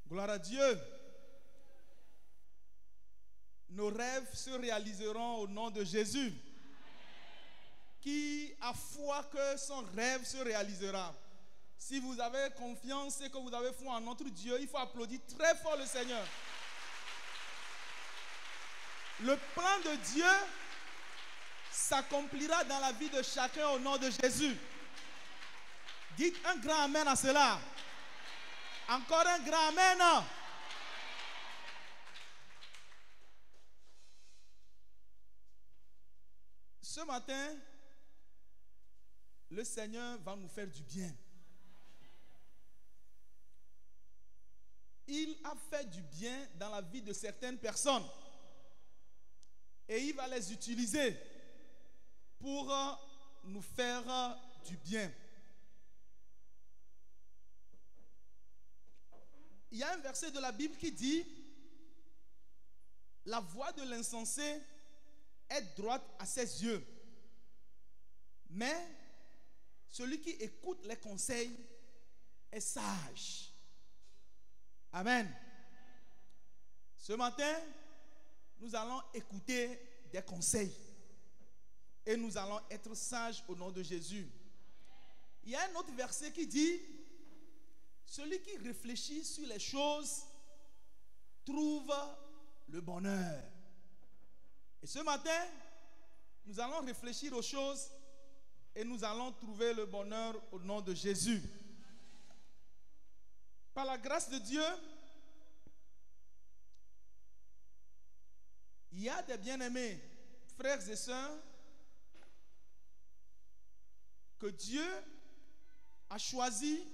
Gloire à Dieu. Nos rêves se réaliseront au nom de Jésus. Qui a foi que son rêve se réalisera? Si vous avez confiance et que vous avez foi en notre Dieu, il faut applaudir très fort le Seigneur. Le plan de Dieu s'accomplira dans la vie de chacun au nom de Jésus. Dites un grand amen à cela. Encore un grand amen. Ce matin, le Seigneur va nous faire du bien. Il a fait du bien dans la vie de certaines personnes. Et il va les utiliser pour nous faire du bien. Il y a un verset de la Bible qui dit: la voix de l'insensé est droite à ses yeux, mais celui qui écoute les conseils est sage. Amen. Ce matin, nous allons écouter des conseils et nous allons être sages au nom de Jésus. Il y a un autre verset qui dit: celui qui réfléchit sur les choses trouve le bonheur. Et ce matin, nous allons réfléchir aux choses et nous allons trouver le bonheur au nom de Jésus. Par la grâce de Dieu, il y a des bien-aimés, frères et sœurs, que Dieu a choisi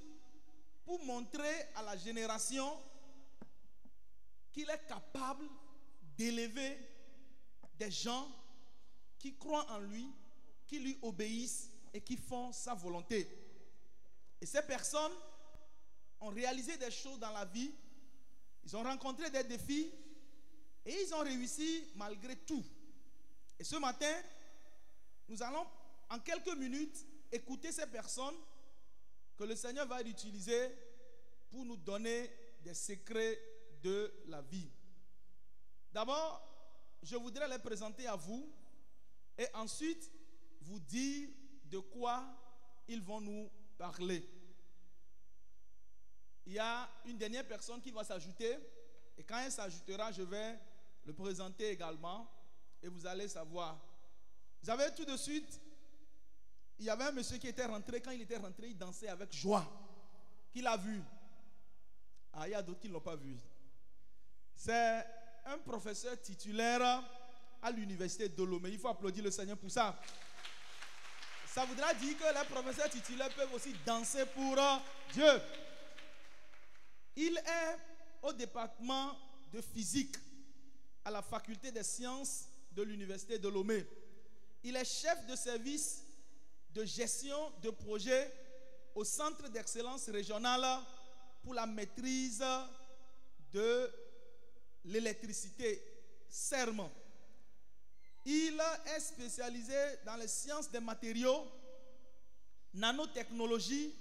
pour montrer à la génération qu'il est capable d'élever des gens qui croient en lui, qui lui obéissent et qui font sa volonté. Et ces personnes ont réalisé des choses dans la vie, ils ont rencontré des défis et ils ont réussi malgré tout. Et ce matin, nous allons en quelques minutes écouter ces personnes que le Seigneur va utiliser pour nous donner des secrets de la vie. D'abord, je voudrais les présenter à vous et ensuite vous dire de quoi ils vont nous parler. Il y a une dernière personne qui va s'ajouter et quand elle s'ajoutera, je vais le présenter également et vous allez savoir. Vous savez, tout de suite, il y avait un monsieur qui était rentré. Quand il était rentré, il dansait avec joie. Qui l'a vu? Ah, il y a d'autres qui ne l'ont pas vu. C'est un professeur titulaire à l'université de Lomé. Il faut applaudir le Seigneur pour ça. Ça voudra dire que les professeurs titulaires peuvent aussi danser pour Dieu. Il est au département de physique à la faculté des sciences de l'université de Lomé. Il est chef de service de gestion de projet au Centre d'excellence régionale pour la maîtrise de l'électricité, CERM. Il est spécialisé dans les sciences des matériaux, nanotechnologie,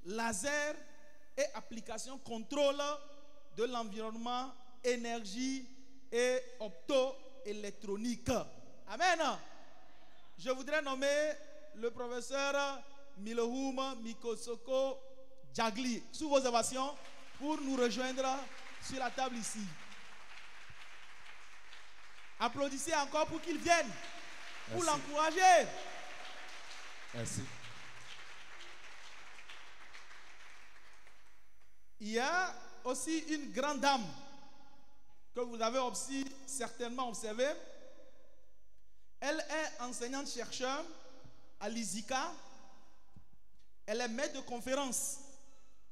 laser et applications contrôle de l'environnement, énergie et optoélectronique. Amen. Je voudrais nommer le professeur Milohoum Mikosoko Jagli, sous vos ovations, pour nous rejoindre sur la table ici. Applaudissez encore pour qu'il vienne, pour l'encourager. Merci. Il y a aussi une grande dame que vous avez aussi certainement observée. Elle est enseignante-chercheur à l'ISICA. Elle est maître de conférence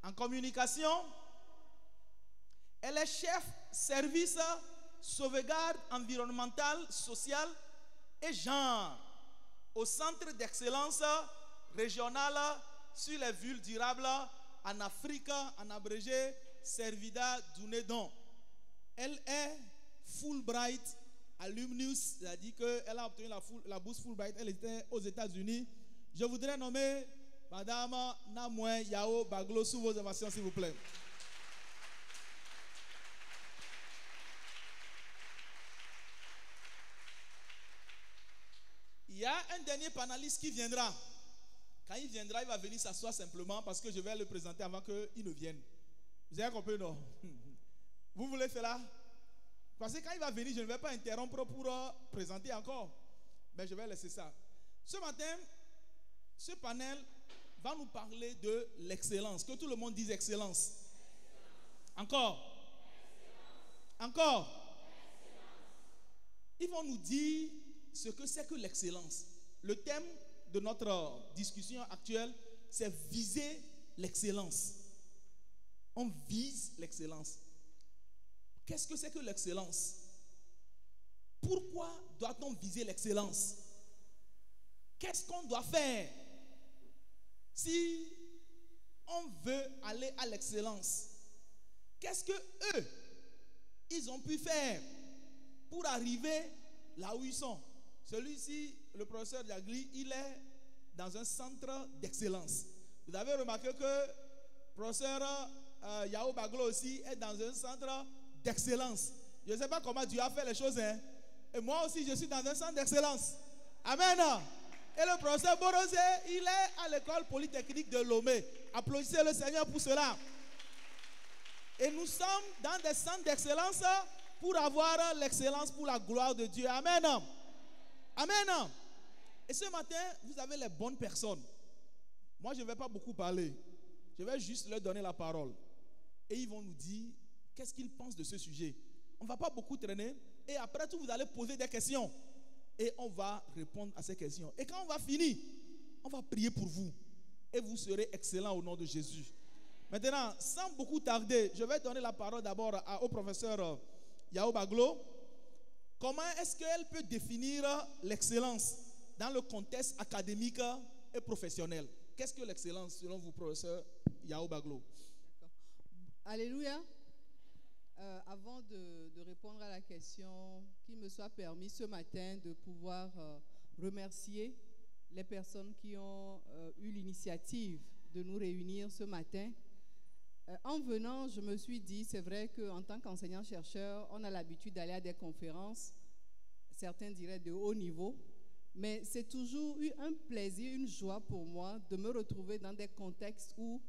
en communication. Elle est chef service sauvegarde environnementale, sociale et genre au Centre d'excellence régional sur les villes durables en Afrique, en abrégé Servida Dunedin. Elle est Fulbright alumnus, c'est-à-dire qu'elle a obtenu la bourse Fulbright, elle était aux États-Unis. Je voudrais nommer Madame Namoué Yao Baglo sous vos ovations, s'il vous plaît. un dernier panéliste qui viendra. Quand il viendra, il va venir s'asseoir simplement parce que je vais le présenter avant qu'il ne vienne. Vous avez compris, non? Vous voulez cela? Parce que quand il va venir, je ne vais pas interrompre pour présenter encore. Mais je vais laisser ça. Ce matin, ce panel va nous parler de l'excellence. Que tout le monde dise excellence. Encore. Encore. Ils vont nous dire ce que c'est que l'excellence. Le thème de notre discussion actuelle, c'est viser l'excellence. On vise l'excellence. Qu'est-ce que c'est que l'excellence? Pourquoi doit-on viser l'excellence? Qu'est-ce qu'on doit faire si on veut aller à l'excellence? Qu'est-ce que eux, ils ont pu faire pour arriver là où ils sont? Celui-ci, le professeur Diagli, il est dans un centre d'excellence. Vous avez remarqué que le professeur Yao Baglo aussi est dans un centre d'excellence. Je ne sais pas comment Dieu a fait les choses, hein? Et moi aussi, je suis dans un centre d'excellence. Amen. Et le professeur Borosé, il est à l'école polytechnique de Lomé. Applaudissez le Seigneur pour cela. Et nous sommes dans des centres d'excellence pour avoir l'excellence pour la gloire de Dieu. Amen. Amen. Et ce matin, vous avez les bonnes personnes. Moi, je ne vais pas beaucoup parler. Je vais juste leur donner la parole. Et ils vont nous dire qu'est-ce qu'ils pensent de ce sujet. On ne va pas beaucoup traîner. Et après tout, vous allez poser des questions. Et on va répondre à ces questions. Et quand on va finir, on va prier pour vous. Et vous serez excellents au nom de Jésus. Maintenant, sans beaucoup tarder, je vais donner la parole d'abord au professeur Yao Baglo. Comment est-ce qu'elle peut définir l'excellence dans le contexte académique et professionnel? Qu'est-ce que l'excellence selon vous, professeur Yao Baglo? Alléluia. Avant de répondre à la question, qu'il me soit permis ce matin de pouvoir remercier les personnes qui ont eu l'initiative de nous réunir ce matin. En venant, je me suis dit, c'est vrai qu'en tant qu'enseignant-chercheur, on a l'habitude d'aller à des conférences, certains diraient de haut niveau, mais c'est toujours eu un plaisir, une joie pour moi de me retrouver dans des contextes où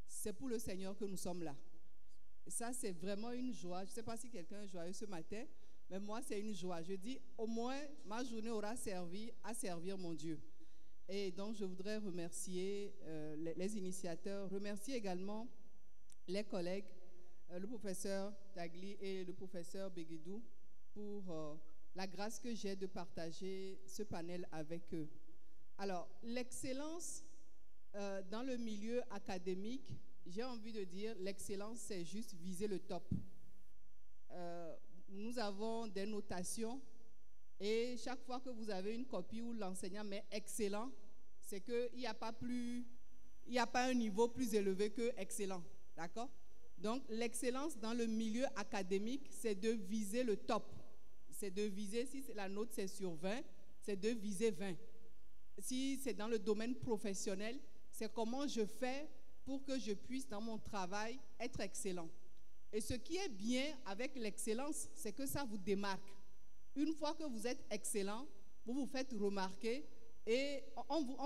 c'est pour le Seigneur que nous sommes là. Et ça, c'est vraiment une joie. Je ne sais pas si quelqu'un est joyeux ce matin, mais moi, c'est une joie. Je dis, au moins, ma journée aura servi à servir mon Dieu. Et donc, je voudrais remercier les initiateurs, remercier également les collègues, le professeur Dagli et le professeur Beguidou, pour la grâce que j'ai de partager ce panel avec eux. Alors, l'excellence dans le milieu académique, j'ai envie de dire, l'excellence, c'est juste viser le top. Nous avons des notations et chaque fois que vous avez une copie où l'enseignant met excellent, c'est qu'il n'y a pas un niveau plus élevé que excellent. D'accord? Donc, l'excellence dans le milieu académique, c'est de viser le top. C'est de viser, si la note c'est sur 20, c'est de viser 20. Si c'est dans le domaine professionnel, c'est comment je fais pour que je puisse, dans mon travail, être excellent. Et ce qui est bien avec l'excellence, c'est que ça vous démarque. Une fois que vous êtes excellent, vous vous faites remarquer et on vous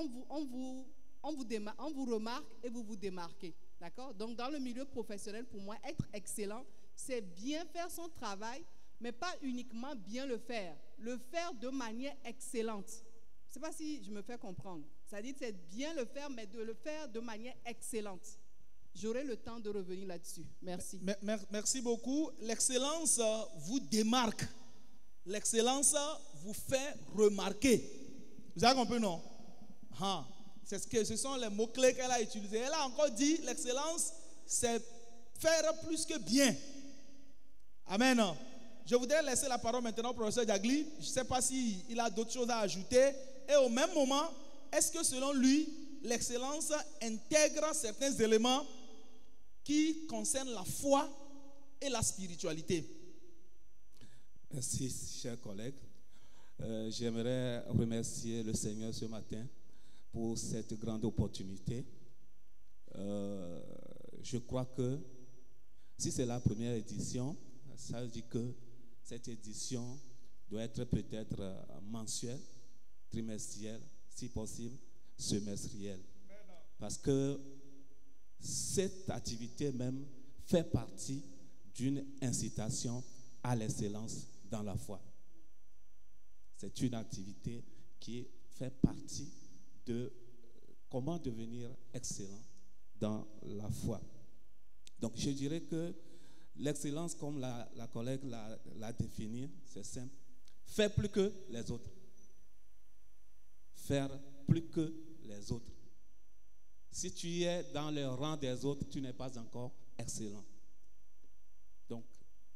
remarque et vous vous démarquez. D'accord? Donc, dans le milieu professionnel, pour moi, être excellent, c'est bien faire son travail, mais pas uniquement bien le faire de manière excellente. Je ne sais pas si je me fais comprendre. C'est-à-dire que c'est bien le faire, mais de le faire de manière excellente. J'aurai le temps de revenir là-dessus. Merci. Merci beaucoup. L'excellence vous démarque. L'excellence vous fait remarquer. Vous avez compris, non? Ce sont les mots-clés qu'elle a utilisés. Elle a encore dit, l'excellence, c'est faire plus que bien. Amen. Je voudrais laisser la parole maintenant au professeur Diagli. Je ne sais pas s'il a d'autres choses à ajouter. Et au même moment, est-ce que selon lui, l'excellence intègre certains éléments qui concernent la foi et la spiritualité? Merci, chers collègues. J'aimerais remercier le Seigneur ce matin pour cette grande opportunité. Je crois que si c'est la première édition, ça veut dire que cette édition doit être peut-être mensuelle trimestrielle, si possible, semestrielle. Parce que cette activité même fait partie d'une incitation à l'excellence dans la foi. C'est une activité qui fait partie de comment devenir excellent dans la foi. Donc je dirais que l'excellence, comme la collègue l'a défini, c'est simple. Faire plus que les autres. Faire plus que les autres. Si tu es dans le rang des autres, tu n'es pas encore excellent. Donc,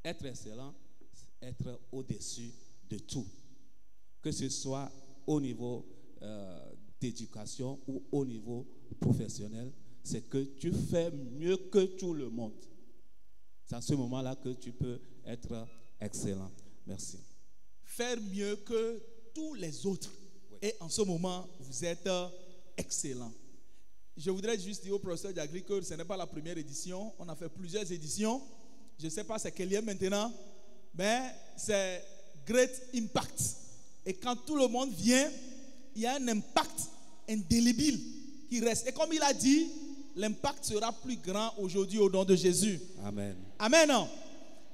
être excellent, c'est être au-dessus de tout. Que ce soit au niveau d'éducation ou au niveau professionnel, c'est que tu fais mieux que tout le monde. C'est à ce moment-là que tu peux être excellent. Merci. Faire mieux que tous les autres. Oui. Et en ce moment, vous êtes excellent. Je voudrais juste dire au professeur Diagri que ce n'est pas la première édition. On a fait plusieurs éditions. Je ne sais pas c'est quelle est maintenant, mais c'est Great Impact. Et quand tout le monde vient, il y a un impact indélébile qui reste. Et comme il a dit, l'impact sera plus grand aujourd'hui au nom de Jésus. Amen. Amen.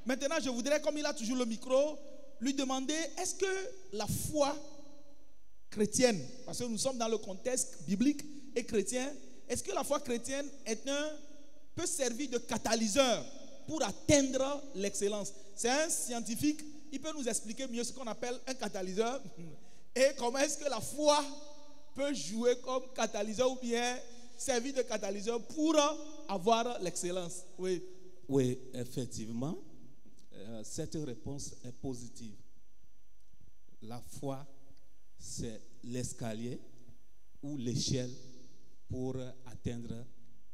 Maintenant, je voudrais, comme il a toujours le micro, lui demander, est-ce que la foi chrétienne, parce que nous sommes dans le contexte biblique et chrétien, est-ce que la foi chrétienne peut servir de catalyseur pour atteindre l'excellence? C'est un scientifique, il peut nous expliquer mieux ce qu'on appelle un catalyseur et comment est-ce que la foi peut jouer comme catalyseur ou bien servir de catalyseur pour avoir l'excellence. Oui. Oui, effectivement, cette réponse est positive. La foi, c'est l'escalier ou l'échelle pour atteindre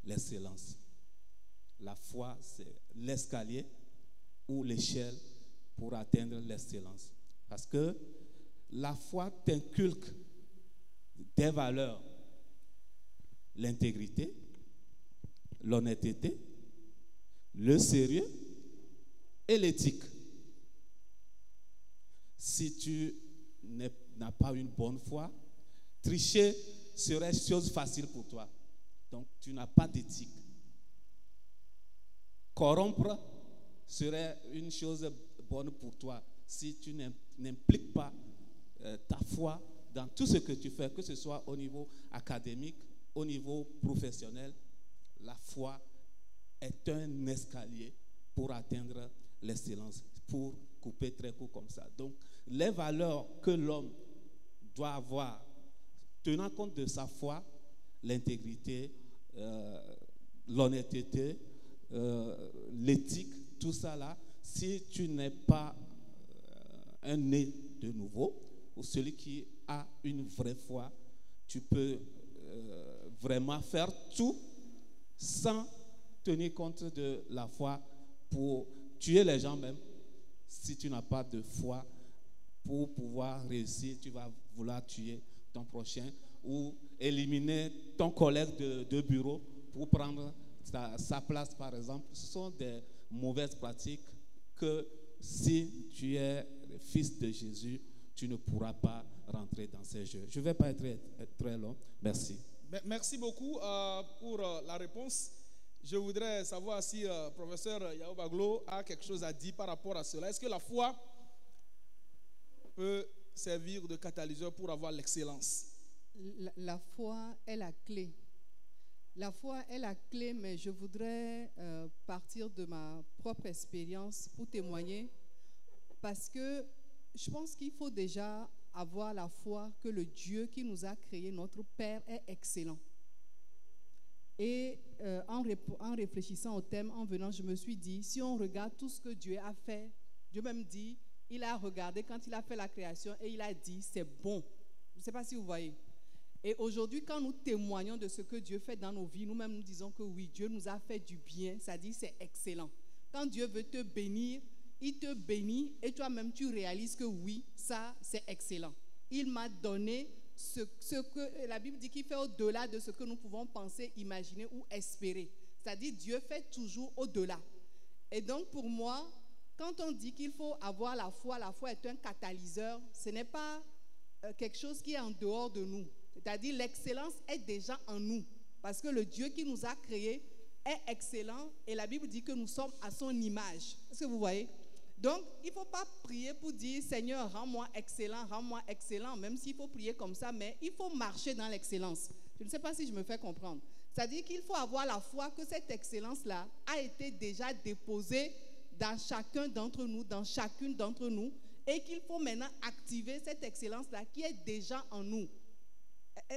l'excellence. La foi, c'est l'escalier ou l'échelle pour atteindre l'excellence. Parce que la foi t'inculque des valeurs, l'intégrité, l'honnêteté, le sérieux et l'éthique. Si tu n'as pas une bonne foi, tricher serait chose facile pour toi. Donc, tu n'as pas d'éthique. Corrompre serait une chose bonne pour toi si tu n'impliques pas ta foi dans tout ce que tu fais, que ce soit au niveau académique, au niveau professionnel. La foi est un escalier pour atteindre l'excellence, pour couper très court comme ça. Donc, les valeurs que l'homme doit avoir, tenant compte de sa foi, l'intégrité, l'honnêteté, l'éthique, tout ça là, si tu n'es pas un né de nouveau, ou celui qui a une vraie foi, tu peux vraiment faire tout sans tenir compte de la foi pour tuer les gens même. Si tu n'as pas de foi, pour pouvoir réussir, tu vas vouloir tuer ton prochain ou éliminer ton collègue de bureau pour prendre sa place, par exemple. Ce sont des mauvaises pratiques que si tu es le fils de Jésus, tu ne pourras pas rentrer dans ces jeux. Je ne vais pas être très long. Merci. Merci beaucoup pour la réponse. Je voudrais savoir si professeur Yao Baglo a quelque chose à dire par rapport à cela. Est-ce que la foi peut servir de catalyseur pour avoir l'excellence? La foi est la clé. La foi est la clé, mais je voudrais partir de ma propre expérience pour témoigner, parce que je pense qu'il faut déjà avoir la foi que le Dieu qui nous a créés, notre Père, est excellent. Et en réfléchissant au thème, en venant, je me suis dit, si on regarde tout ce que Dieu a fait, Dieu même dit, il a regardé quand il a fait la création et il a dit, c'est bon. Je ne sais pas si vous voyez. Et aujourd'hui, quand nous témoignons de ce que Dieu fait dans nos vies, nous-mêmes nous disons que oui, Dieu nous a fait du bien, ça dit c'est excellent. Quand Dieu veut te bénir, il te bénit et toi-même tu réalises que oui, ça c'est excellent. Il m'a donné ce que la Bible dit qu'il fait au-delà de ce que nous pouvons penser, imaginer ou espérer. C'est-à-dire Dieu fait toujours au-delà. Et donc pour moi, quand on dit qu'il faut avoir la foi est un catalyseur, ce n'est pas quelque chose qui est en dehors de nous. C'est-à-dire l'excellence est déjà en nous. Parce que le Dieu qui nous a créés est excellent et la Bible dit que nous sommes à son image. Est-ce que vous voyez? Donc, il ne faut pas prier pour dire « Seigneur, rends-moi excellent », même s'il faut prier comme ça, mais il faut marcher dans l'excellence. Je ne sais pas si je me fais comprendre. C'est-à-dire qu'il faut avoir la foi que cette excellence-là a été déjà déposée dans chacun d'entre nous, dans chacune d'entre nous, et qu'il faut maintenant activer cette excellence-là qui est déjà en nous.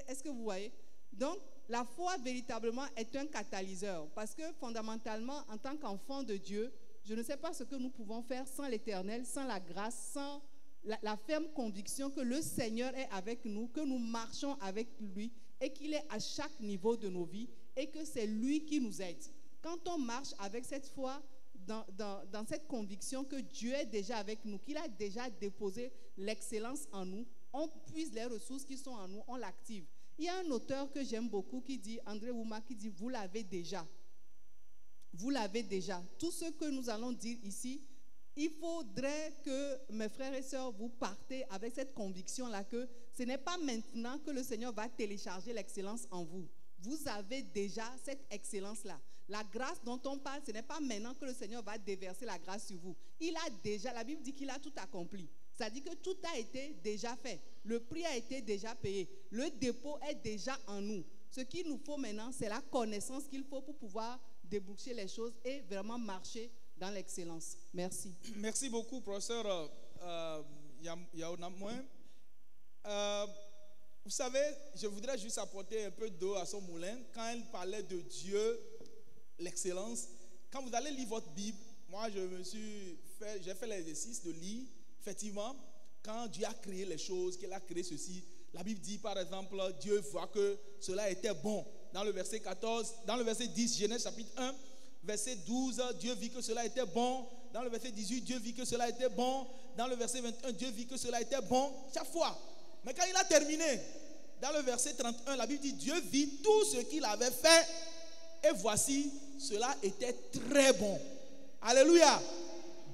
Est-ce que vous voyez? Donc, la foi véritablement est un catalyseur parce que fondamentalement, en tant qu'enfant de Dieu, je ne sais pas ce que nous pouvons faire sans l'Éternel, sans la grâce, sans la ferme conviction que le Seigneur est avec nous, que nous marchons avec lui et qu'il est à chaque niveau de nos vies et que c'est lui qui nous aide. Quand on marche avec cette foi, dans cette conviction que Dieu est déjà avec nous, qu'il a déjà déposé l'excellence en nous, on puise les ressources qui sont en nous, on l'active. Il y a un auteur que j'aime beaucoup qui dit, André Wouma, qui dit, vous l'avez déjà. Vous l'avez déjà. Tout ce que nous allons dire ici, il faudrait que mes frères et sœurs, vous partez avec cette conviction-là que ce n'est pas maintenant que le Seigneur va télécharger l'excellence en vous. Vous avez déjà cette excellence-là. La grâce dont on parle, ce n'est pas maintenant que le Seigneur va déverser la grâce sur vous. Il a déjà, la Bible dit qu'il a tout accompli. Ça dit que tout a été déjà fait. Le prix a été déjà payé. Le dépôt est déjà en nous. Ce qu'il nous faut maintenant, c'est la connaissance qu'il faut pour pouvoir déboucher les choses et vraiment marcher dans l'excellence. Merci. Merci beaucoup, professeur Yaonamoin. Vous savez, je voudrais juste apporter un peu d'eau à son moulin. Quand elle parlait de Dieu, l'excellence, quand vous allez lire votre Bible, moi j'ai fait l'exercice de lire. Effectivement, quand Dieu a créé les choses, qu'il a créé ceci, la Bible dit par exemple, Dieu voit que cela était bon. Dans le verset 14, dans le verset 10, Genèse chapitre 1, verset 12, Dieu vit que cela était bon. Dans le verset 18, Dieu vit que cela était bon. Dans le verset 21, Dieu vit que cela était bon. Chaque fois. Mais quand il a terminé, dans le verset 31, la Bible dit, Dieu vit tout ce qu'il avait fait. Et voici, cela était très bon. Alléluia.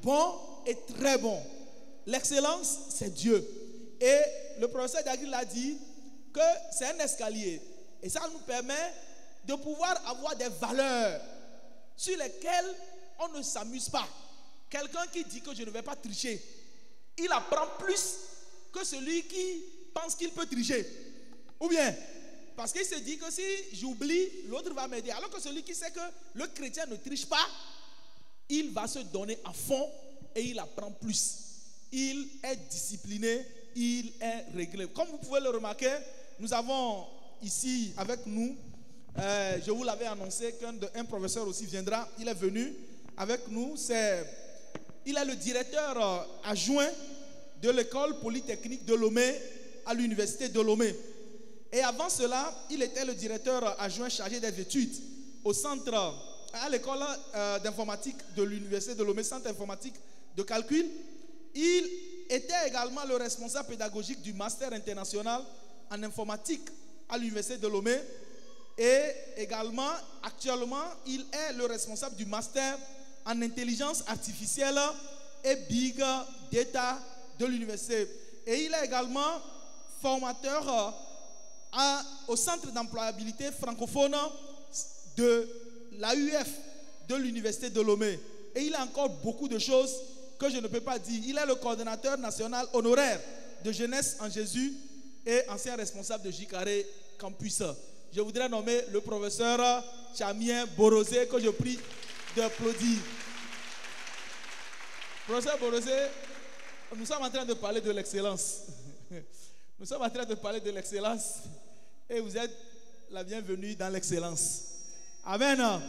Bon et très bon. L'excellence, c'est Dieu. Et le professeur Dagri l'a dit que c'est un escalier. Et ça nous permet de pouvoir avoir des valeurs sur lesquelles on ne s'amuse pas. Quelqu'un qui dit que je ne vais pas tricher, il apprend plus que celui qui pense qu'il peut tricher. Ou bien, parce qu'il se dit que si j'oublie, l'autre va m'aider. Alors que celui qui sait que le chrétien ne triche pas, il va se donner à fond et il apprend plus. Il est discipliné, il est réglé. Comme vous pouvez le remarquer, nous avons ici avec nous, je vous l'avais annoncé qu'un professeur aussi viendra. Il est venu avec nous. Il est le directeur adjoint de l'école polytechnique de Lomé à l'université de Lomé. Et avant cela, il était le directeur adjoint chargé des études à l'école d'informatique de l'université de Lomé, centre informatique de calcul. Il était également le responsable pédagogique du master international en informatique à l'université de Lomé. Et également, actuellement, il est le responsable du master en intelligence artificielle et big data de l'université. Et il est également formateur au centre d'employabilité francophone de l'AUF de l'université de Lomé. Et il a encore beaucoup de choses que je ne peux pas dire. Il est le coordonnateur national honoraire de Jeunesse en Jésus et ancien responsable de Jikaré Campus. Je voudrais nommer le professeur Chamien Borosé, que je prie d'applaudir. Professeur Borosé, nous sommes en train de parler de l'excellence. Nous sommes en train de parler de l'excellence et vous êtes la bienvenue dans l'excellence. Amen.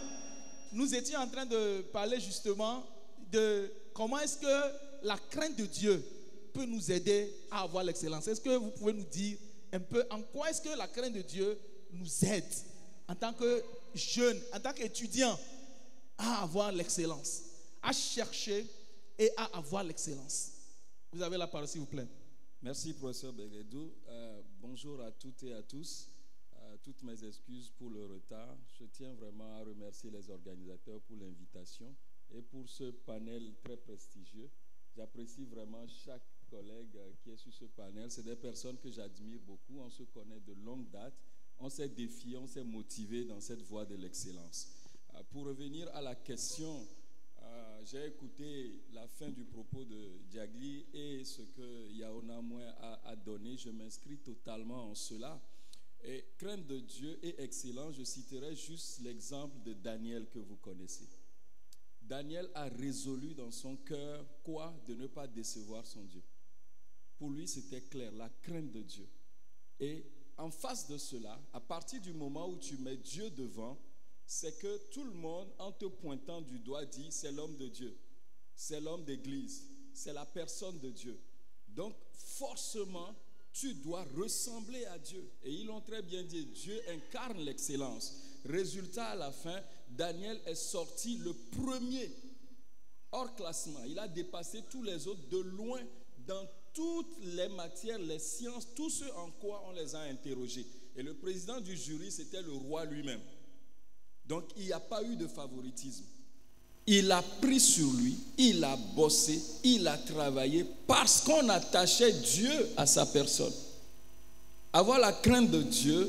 Nous étions en train de parler justement de comment est-ce que la crainte de Dieu peut nous aider à avoir l'excellence. Est-ce que vous pouvez nous dire un peu en quoi est-ce que la crainte de Dieu nous aide en tant que jeunes, en tant qu'étudiants à avoir l'excellence, à chercher et à avoir l'excellence. Vous avez la parole, s'il vous plaît. Merci, professeur Begedou. Bonjour à toutes et à tous. Toutes mes excuses pour le retard. Je tiens vraiment à remercier les organisateurs pour l'invitation et pour ce panel très prestigieux. J'apprécie vraiment chaque collègues qui est sur ce panel, c'est des personnes que j'admire beaucoup. On se connaît de longue date. On s'est défié, on s'est motivé dans cette voie de l'excellence. Pour revenir à la question, j'ai écouté la fin du propos de Diagli et ce que Yaona Moué a donné. Je m'inscris totalement en cela. Et crainte de Dieu et excellence, je citerai juste l'exemple de Daniel que vous connaissez. Daniel a résolu dans son cœur quoi? De ne pas décevoir son Dieu. Pour lui, c'était clair, la crainte de Dieu. Et en face de cela, à partir du moment où tu mets Dieu devant, c'est que tout le monde, en te pointant du doigt, dit c'est l'homme de Dieu, c'est l'homme d'église, c'est la personne de Dieu. Donc, forcément, tu dois ressembler à Dieu. Et ils l'ont très bien dit, Dieu incarne l'excellence. Résultat, à la fin, Daniel est sorti le premier hors classement. Il a dépassé tous les autres de loin dans toutes les matières, les sciences, tout ce en quoi on les a interrogés. Et le président du jury, c'était le roi lui-même. Donc, il n'y a pas eu de favoritisme. Il a pris sur lui, il a bossé, il a travaillé parce qu'on attachait Dieu à sa personne. Avoir la crainte de Dieu,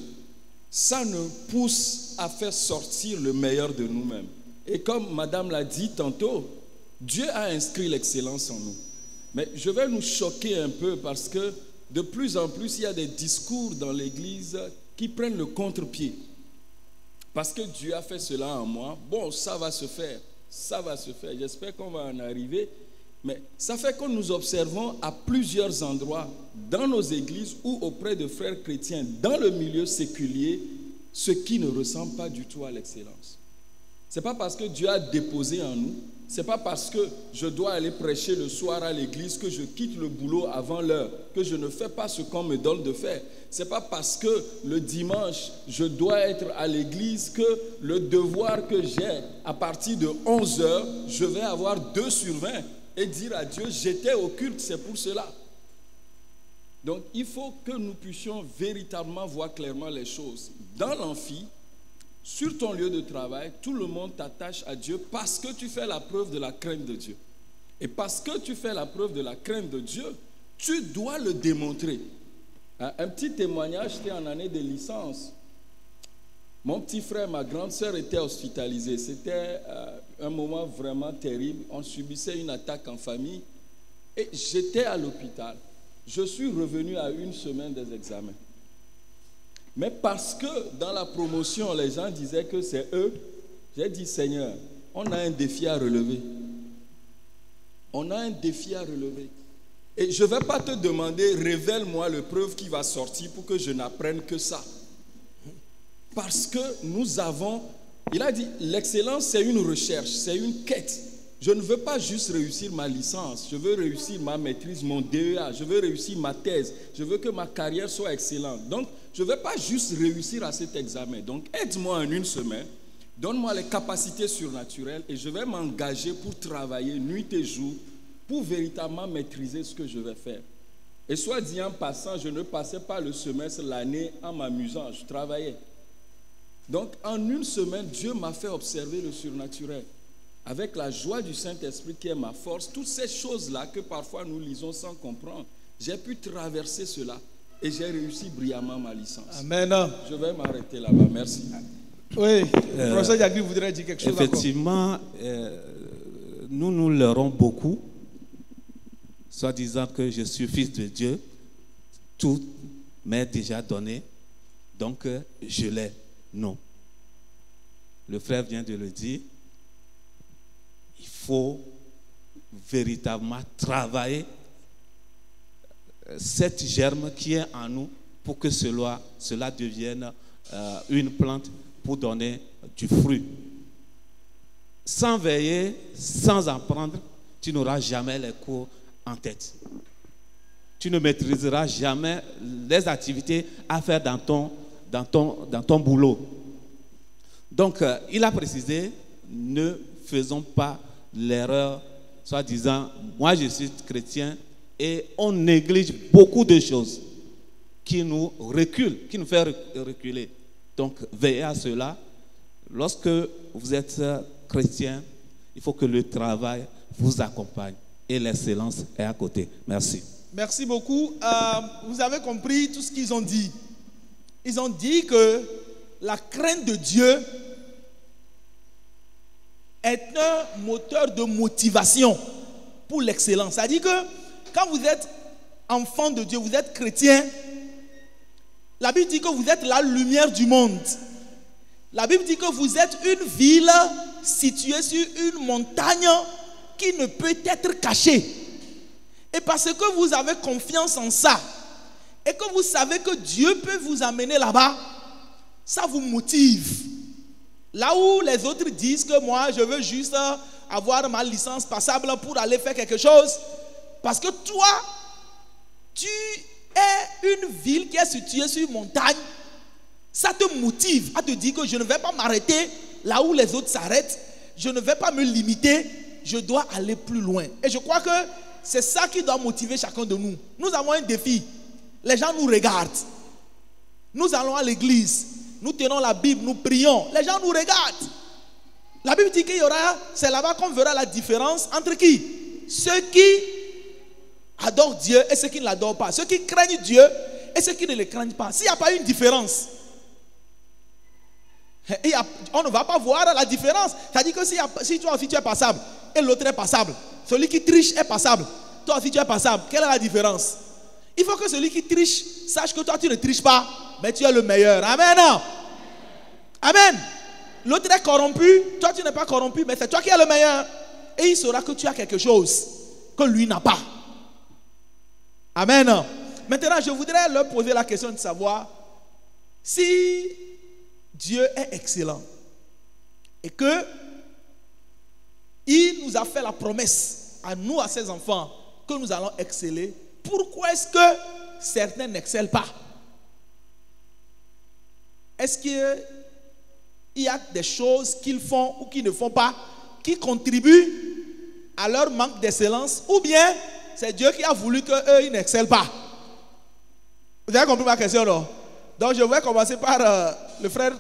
ça nous pousse à faire sortir le meilleur de nous-mêmes. Et comme madame l'a dit tantôt, Dieu a inscrit l'excellence en nous. Mais je vais nous choquer un peu parce que de plus en plus, il y a des discours dans l'église qui prennent le contre-pied. Parce que Dieu a fait cela en moi, bon, ça va se faire. Ça va se faire, j'espère qu'on va en arriver. Mais ça fait que nous observons à plusieurs endroits dans nos églises ou auprès de frères chrétiens dans le milieu séculier ce qui ne ressemble pas du tout à l'excellence. Ce n'est pas parce que Dieu a déposé en nous, ce n'est pas parce que je dois aller prêcher le soir à l'église que je quitte le boulot avant l'heure, que je ne fais pas ce qu'on me donne de faire. Ce n'est pas parce que le dimanche, je dois être à l'église que le devoir que j'ai à partir de 11h, je vais avoir 2/20 et dire à Dieu, j'étais au culte, c'est pour cela. Donc, il faut que nous puissions véritablement voir clairement les choses. Dans l'amphi, sur ton lieu de travail, tout le monde t'attache à Dieu parce que tu fais la preuve de la crainte de Dieu. Et parce que tu fais la preuve de la crainte de Dieu, tu dois le démontrer. Un petit témoignage, j'étais en année de licence. Mon petit frère, ma grande sœur étaient hospitalisés. C'était un moment vraiment terrible. On subissait une attaque en famille. Et j'étais à l'hôpital. Je suis revenu à 1 semaine des examens. Mais parce que dans la promotion, les gens disaient que c'est eux, j'ai dit, Seigneur, on a un défi à relever. On a un défi à relever. Et je ne vais pas te demander, révèle-moi le preuve qui va sortir pour que je n'apprenne que ça. Parce que nous avons, il a dit, l'excellence c'est une recherche, c'est une quête. Je ne veux pas juste réussir ma licence, je veux réussir ma maîtrise, mon DEA, je veux réussir ma thèse, je veux que ma carrière soit excellente. Donc, je ne veux pas juste réussir à cet examen. Donc, aide-moi en 1 semaine, donne-moi les capacités surnaturelles et je vais m'engager pour travailler nuit et jour pour véritablement maîtriser ce que je vais faire. Et soit dit en passant, je ne passais pas le semestre, l'année en m'amusant, je travaillais. Donc, en 1 semaine, Dieu m'a fait observer le surnaturel. Avec la joie du Saint-Esprit qui est ma force, toutes ces choses-là que parfois nous lisons sans comprendre, j'ai pu traverser cela et j'ai réussi brillamment ma licence. Amen. Je vais m'arrêter là-bas. Merci. Oui, le professeur Diagli voudrait dire quelque chose. Effectivement, nous leurrons beaucoup, soit disant que je suis fils de Dieu, tout m'est déjà donné, donc je l'ai. Non. Le frère vient de le dire. Il faut véritablement travailler cette germe qui est en nous pour que cela devienne une plante pour donner du fruit. Sans veiller, sans en prendre, tu n'auras jamais les cours en tête. Tu ne maîtriseras jamais les activités à faire dans ton boulot. Donc, il a précisé, ne faisons pas l'erreur, soit disant, moi je suis chrétien, et on néglige beaucoup de choses qui nous reculent, qui nous font reculer. Donc, veillez à cela. Lorsque vous êtes chrétien, il faut que le travail vous accompagne et l'excellence est à côté. Merci. Merci beaucoup. Vous avez compris tout ce qu'ils ont dit. Ils ont dit que la crainte de Dieu est un moteur de motivation pour l'excellence. C'est-à-dire que quand vous êtes enfant de Dieu, vous êtes chrétien, la Bible dit que vous êtes la lumière du monde. La Bible dit que vous êtes une ville située sur une montagne qui ne peut être cachée. Et parce que vous avez confiance en ça, et que vous savez que Dieu peut vous amener là-bas, ça vous motive. Là où les autres disent que moi, je veux juste avoir ma licence passable pour aller faire quelque chose, parce que toi, tu es une ville qui est située sur une montagne, ça te motive à te dire que je ne vais pas m'arrêter là où les autres s'arrêtent, je ne vais pas me limiter, je dois aller plus loin. Et je crois que c'est ça qui doit motiver chacun de nous. Nous avons un défi. Les gens nous regardent. Nous allons à l'église. Nous tenons la Bible, nous prions. Les gens nous regardent. La Bible dit qu'il y aura, c'est là-bas qu'on verra la différence entre qui? Ceux qui adorent Dieu et ceux qui ne l'adorent pas. Ceux qui craignent Dieu et ceux qui ne le craignent pas. S'il n'y a pas une différence, on ne va pas voir la différence. C'est-à-dire que si toi aussi tu es passable et l'autre est passable, celui qui triche est passable, toi aussi tu es passable, quelle est la différence? Il faut que celui qui triche sache que toi tu ne triches pas, mais tu es le meilleur. Amen. Amen. L'autre est corrompu, toi tu n'es pas corrompu, mais c'est toi qui es le meilleur. Et il saura que tu as quelque chose que lui n'a pas. Amen. Maintenant, je voudrais leur poser la question de savoir si Dieu est excellent et que il nous a fait la promesse à nous, à ses enfants, que nous allons exceller. Pourquoi est-ce que certains n'excellent pas? Est-ce qu'il y a des choses qu'ils font ou qu'ils ne font pas qui contribuent à leur manque d'excellence, ou bien c'est Dieu qui a voulu qu'eux ils n'excellent pas? Vous avez compris ma question, non? Donc je vais commencer par le frère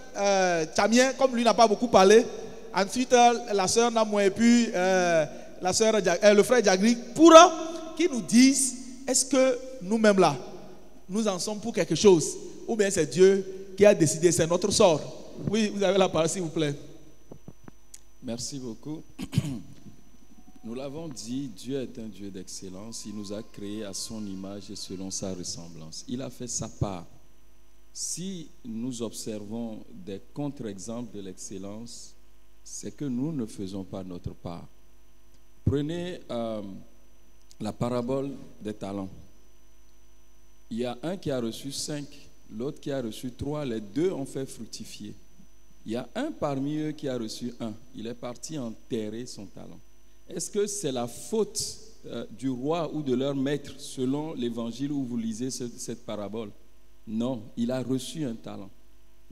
Chamien, comme lui n'a pas beaucoup parlé. Ensuite la sœur Namou et puis le frère Diagri, pour qu'ils nous disent est-ce que nous-mêmes là, nous en sommes pour quelque chose, ou bien c'est Dieu qui a décidé, c'est notre sort. Oui, vous avez la parole s'il vous plaît. Merci beaucoup. Nous l'avons dit, Dieu est un Dieu d'excellence. Il nous a créés à son image et selon sa ressemblance. Il a fait sa part. Si nous observons des contre-exemples de l'excellence, c'est que nous ne faisons pas notre part. Prenez la parabole des talents. Il y a un qui a reçu 5, l'autre qui a reçu 3, les deux ont fait fructifier. Il y a un parmi eux qui a reçu 1. Il est parti enterrer son talent. Est-ce que c'est la faute du roi ou de leur maître selon l'évangile où vous lisez cette parabole? Non, il a reçu un talent,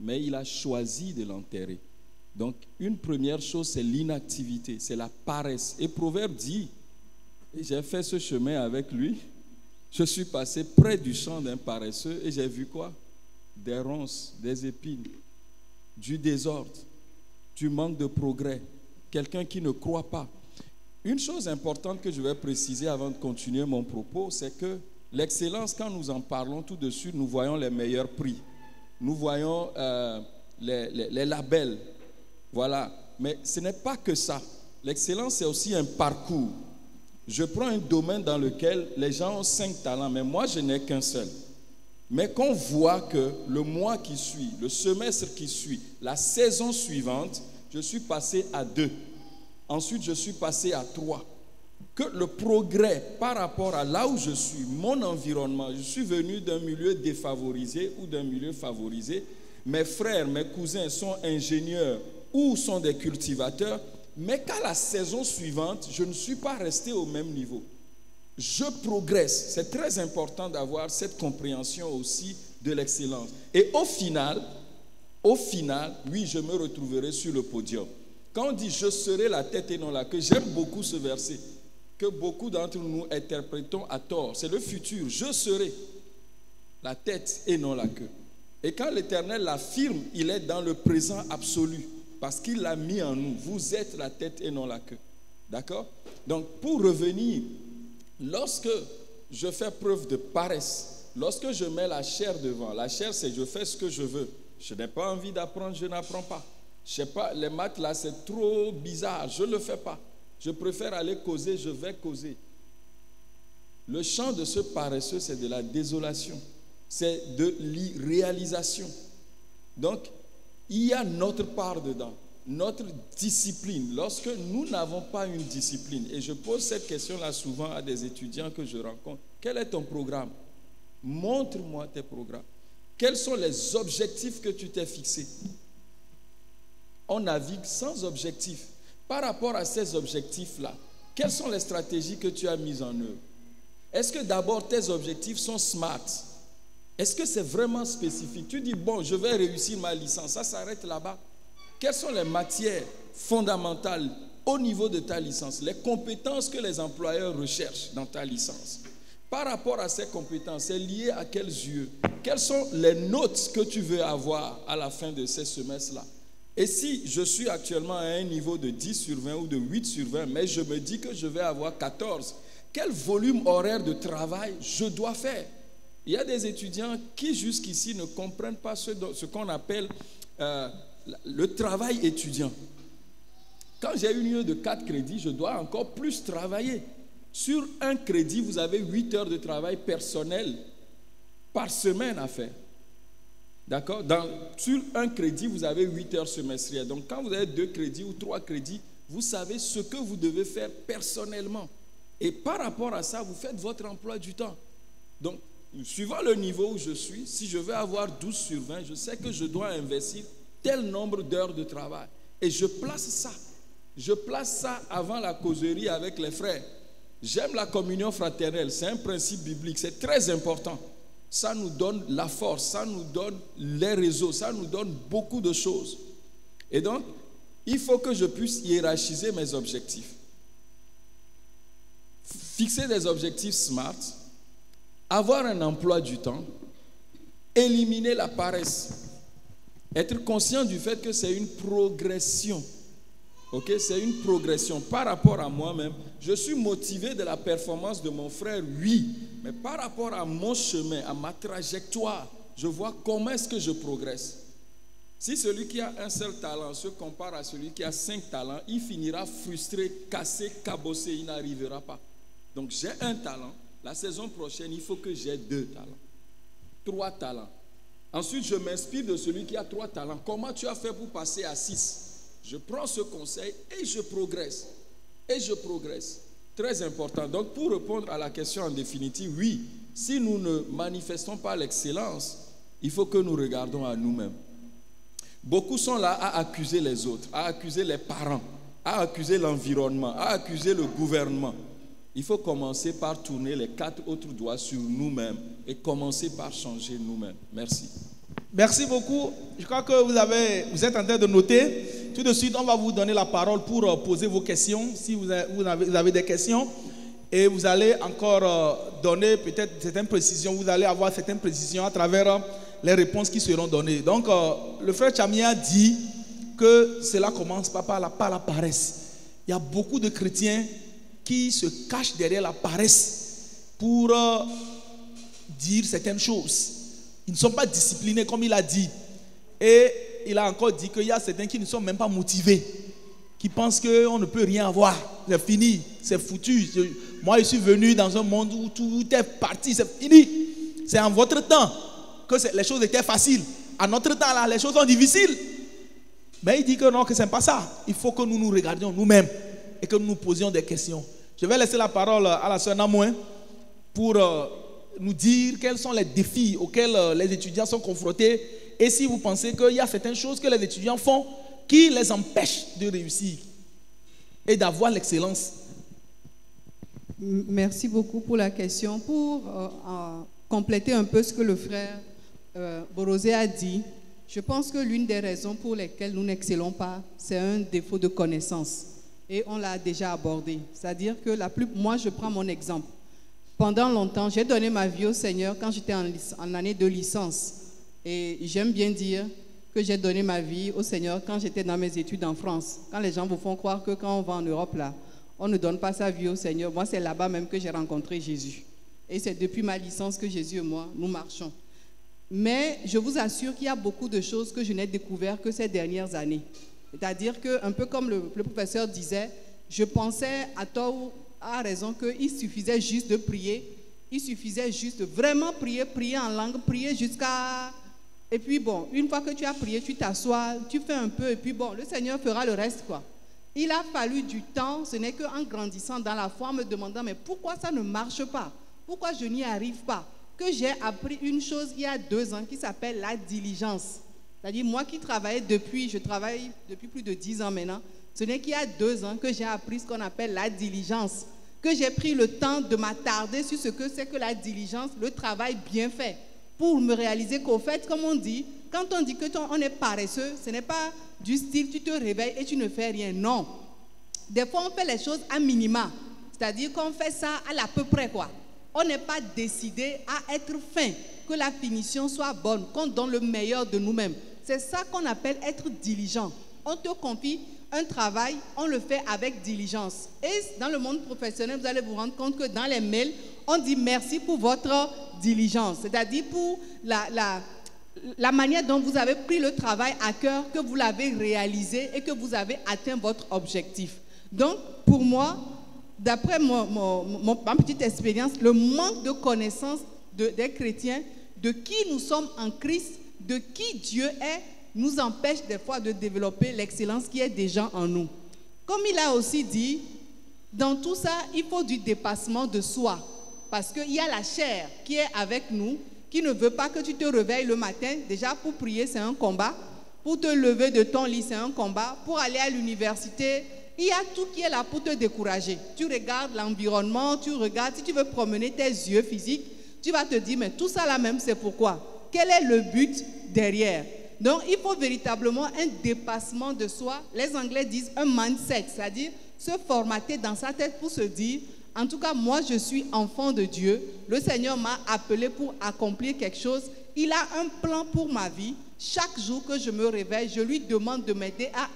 mais il a choisi de l'enterrer. Donc, une première chose, c'est l'inactivité, c'est la paresse. Et Proverbe dit, et j'ai fait ce chemin avec lui, je suis passé près du champ d'un paresseux et j'ai vu quoi? Des ronces, des épines, du désordre, du manque de progrès, quelqu'un qui ne croit pas. Une chose importante que je vais préciser avant de continuer mon propos, c'est que l'excellence, quand nous en parlons tout de suite, nous voyons les meilleurs prix. Nous voyons les labels. Voilà. Mais ce n'est pas que ça. L'excellence, c'est aussi un parcours. Je prends un domaine dans lequel les gens ont 5 talents, mais moi, je n'ai qu'un seul. Mais qu'on voit que le mois qui suit, le semestre qui suit, la saison suivante, je suis passé à 2. Ensuite, je suis passé à 3. Que le progrès par rapport à là où je suis, mon environnement, je suis venu d'un milieu défavorisé ou d'un milieu favorisé. Mes frères, mes cousins sont ingénieurs ou sont des cultivateurs, mais qu'à la saison suivante, je ne suis pas resté au même niveau. Je progresse. C'est très important d'avoir cette compréhension aussi de l'excellence. Et au final, oui, je me retrouverai sur le podium. Quand on dit « je serai la tête et non la queue », j'aime beaucoup ce verset que beaucoup d'entre nous interprétons à tort. C'est le futur. Je serai la tête et non la queue. Et quand l'Éternel l'affirme, il est dans le présent absolu parce qu'il l'a mis en nous. Vous êtes la tête et non la queue. D'accord? Donc, pour revenir, lorsque je fais preuve de paresse. Lorsque je mets la chair devant, la chair c'est je fais ce que je veux. Je n'ai pas envie d'apprendre, je n'apprends pas. Je sais pas, les maths là c'est trop bizarre, je ne le fais pas. Je préfère aller causer, je vais causer. Le champ de ce paresseux, c'est de la désolation. C'est de l'irréalisation. Donc, il y a notre part dedans, notre discipline. Lorsque nous n'avons pas une discipline, et je pose cette question-là souvent à des étudiants que je rencontre, quel est ton programme? Montre-moi tes programmes. Quels sont les objectifs que tu t'es fixés? On navigue sans objectif. Par rapport à ces objectifs-là, quelles sont les stratégies que tu as mises en œuvre? Est-ce que d'abord tes objectifs sont smart? Est-ce que c'est vraiment spécifique? Tu dis, bon, je vais réussir ma licence, ça s'arrête là-bas. Quelles sont les matières fondamentales au niveau de ta licence? Les compétences que les employeurs recherchent dans ta licence. Par rapport à ces compétences, c'est lié à quels yeux? Quelles sont les notes que tu veux avoir à la fin de ces semestres-là? Et si je suis actuellement à un niveau de 10 sur 20 ou de 8 sur 20, mais je me dis que je vais avoir 14, quel volume horaire de travail je dois faire? Il y a des étudiants qui jusqu'ici ne comprennent pas ce qu'on appelle le travail étudiant. Quand j'ai une lieu de 4 crédits, je dois encore plus travailler. Sur un crédit, vous avez 8 heures de travail personnel par semaine à faire. D'accord? Sur un crédit, vous avez 8 heures semestrielles. Donc, quand vous avez 2 crédits ou 3 crédits, vous savez ce que vous devez faire personnellement. Et par rapport à ça, vous faites votre emploi du temps. Donc, suivant le niveau où je suis, si je veux avoir 12 sur 20, je sais que je dois investir tel nombre d'heures de travail. Et je place ça. Je place ça avant la causerie avec les frères. J'aime la communion fraternelle. C'est un principe biblique. C'est très important. Ça nous donne la force, ça nous donne les réseaux, ça nous donne beaucoup de choses. Et donc, il faut que je puisse hiérarchiser mes objectifs. Fixer des objectifs smart, avoir un emploi du temps, éliminer la paresse, être conscient du fait que c'est une progression. Ok, c'est une progression par rapport à moi-même. Je suis motivé de la performance de mon frère, oui, mais par rapport à mon chemin, à ma trajectoire, je vois comment est-ce que je progresse. Si celui qui a un seul talent se compare à celui qui a 5 talents, il finira frustré, cassé, cabossé, il n'arrivera pas. Donc j'ai un talent, la saison prochaine, il faut que j'ai 2 talents, 3 talents. Ensuite, je m'inspire de celui qui a 3 talents. Comment tu as fait pour passer à 6? Je prends ce conseil et je progresse. Et je progresse. Très important. Donc, pour répondre à la question en définitive, oui, si nous ne manifestons pas l'excellence, il faut que nous regardons à nous-mêmes. Beaucoup sont là à accuser les autres, à accuser les parents, à accuser l'environnement, à accuser le gouvernement. Il faut commencer par tourner les 4 autres doigts sur nous-mêmes et commencer par changer nous-mêmes. Merci. Merci beaucoup. Je crois que vous êtes en train de noter. Tout de suite, on va vous donner la parole pour poser vos questions, si vous avez des questions. Et vous allez encore donner peut-être certaines précisions. Vous allez avoir certaines précisions à travers les réponses qui seront données. Donc, le frère Chamia dit que cela commence pas par la paresse. Il y a beaucoup de chrétiens qui se cachent derrière la paresse pour dire certaines choses. Ils ne sont pas disciplinés comme il a dit. Et il a encore dit qu'il y a certains qui ne sont même pas motivés, qui pensent qu'on ne peut rien avoir. C'est fini, c'est foutu. Moi, je suis venu dans un monde où tout est parti, c'est fini. C'est en votre temps que les choses étaient faciles. À notre temps, là, les choses sont difficiles. Mais il dit que non, que ce n'est pas ça. Il faut que nous nous regardions nous-mêmes et que nous nous posions des questions. Je vais laisser la parole à la sœur Namouin pour nous dire quels sont les défis auxquels les étudiants sont confrontés et si vous pensez qu'il y a certaines choses que les étudiants font qui les empêchent de réussir et d'avoir l'excellence. Merci beaucoup pour la question. Pour compléter un peu ce que le frère Borosé a dit, je pense que l'une des raisons pour lesquelles nous n'excellons pas, c'est un défaut de connaissance. Et on l'a déjà abordé. C'est-à-dire que moi, je prends mon exemple. Pendant longtemps, j'ai donné ma vie au Seigneur quand j'étais en année de licence. Et j'aime bien dire que j'ai donné ma vie au Seigneur quand j'étais dans mes études en France. Quand les gens vous font croire que quand on va en Europe, là, on ne donne pas sa vie au Seigneur. Moi, c'est là-bas même que j'ai rencontré Jésus. Et c'est depuis ma licence que Jésus et moi, nous marchons. Mais je vous assure qu'il y a beaucoup de choses que je n'ai découvert que ces dernières années. C'est-à-dire que, un peu comme le professeur disait, je pensais à tort ou à raison qu'il suffisait juste de prier. Il suffisait juste de vraiment prier, prier en langue, prier jusqu'à... Et puis bon, une fois que tu as prié, tu t'assois, tu fais un peu, et puis bon, le Seigneur fera le reste, quoi. Il a fallu du temps, ce n'est qu'en grandissant dans la foi, me demandant, mais pourquoi ça ne marche pas? Pourquoi je n'y arrive pas? Que j'ai appris une chose il y a 2 ans qui s'appelle la diligence. C'est-à-dire, moi qui je travaille depuis plus de 10 ans maintenant, ce n'est qu'il y a 2 ans que j'ai appris ce qu'on appelle la diligence. Que j'ai pris le temps de m'attarder sur ce que c'est que la diligence, le travail bien fait, pour me réaliser qu'au fait, comme on dit, quand on dit que on est paresseux, ce n'est pas du style tu te réveilles et tu ne fais rien. Non. Des fois, on fait les choses à minima. C'est-à-dire qu'on fait ça à l'à peu près, quoi. On n'est pas décidé à être fin, que la finition soit bonne, qu'on donne le meilleur de nous-mêmes. C'est ça qu'on appelle être diligent. On te confie un travail, on le fait avec diligence. Et dans le monde professionnel, vous allez vous rendre compte que dans les mails, on dit merci pour votre diligence. C'est-à-dire pour la manière dont vous avez pris le travail à cœur, que vous l'avez réalisé et que vous avez atteint votre objectif. Donc, pour moi, d'après ma petite expérience, le manque de connaissance des chrétiens, de qui nous sommes en Christ, de qui Dieu est, nous empêche des fois de développer l'excellence qui est déjà en nous. Comme il a aussi dit, dans tout ça, il faut du dépassement de soi. Parce qu'il y a la chair qui est avec nous, qui ne veut pas que tu te réveilles le matin. Déjà, pour prier, c'est un combat. Pour te lever de ton lit, c'est un combat. Pour aller à l'université, il y a tout qui est là pour te décourager. Tu regardes l'environnement, tu regardes, si tu veux promener tes yeux physiques, tu vas te dire, mais tout ça là même, c'est pourquoi? Quel est le but derrière? Donc, il faut véritablement un dépassement de soi. Les Anglais disent un mindset, c'est-à-dire se formater dans sa tête pour se dire, en tout cas, moi, je suis enfant de Dieu. Le Seigneur m'a appelé pour accomplir quelque chose. Il a un plan pour ma vie. Chaque jour que je me réveille, je lui demande de m'aider à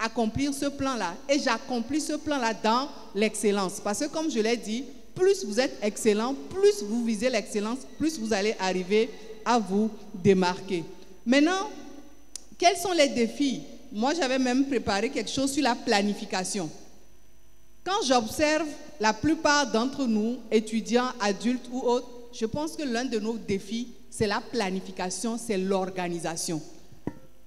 accomplir ce plan-là. Et j'accomplis ce plan-là dans l'excellence. Parce que comme je l'ai dit, plus vous êtes excellent, plus vous visez l'excellence, plus vous allez arriver à vous démarquer. Maintenant, quels sont les défis? Moi, j'avais même préparé quelque chose sur la planification. Quand j'observe la plupart d'entre nous, étudiants, adultes ou autres, je pense que l'un de nos défis, c'est la planification, c'est l'organisation.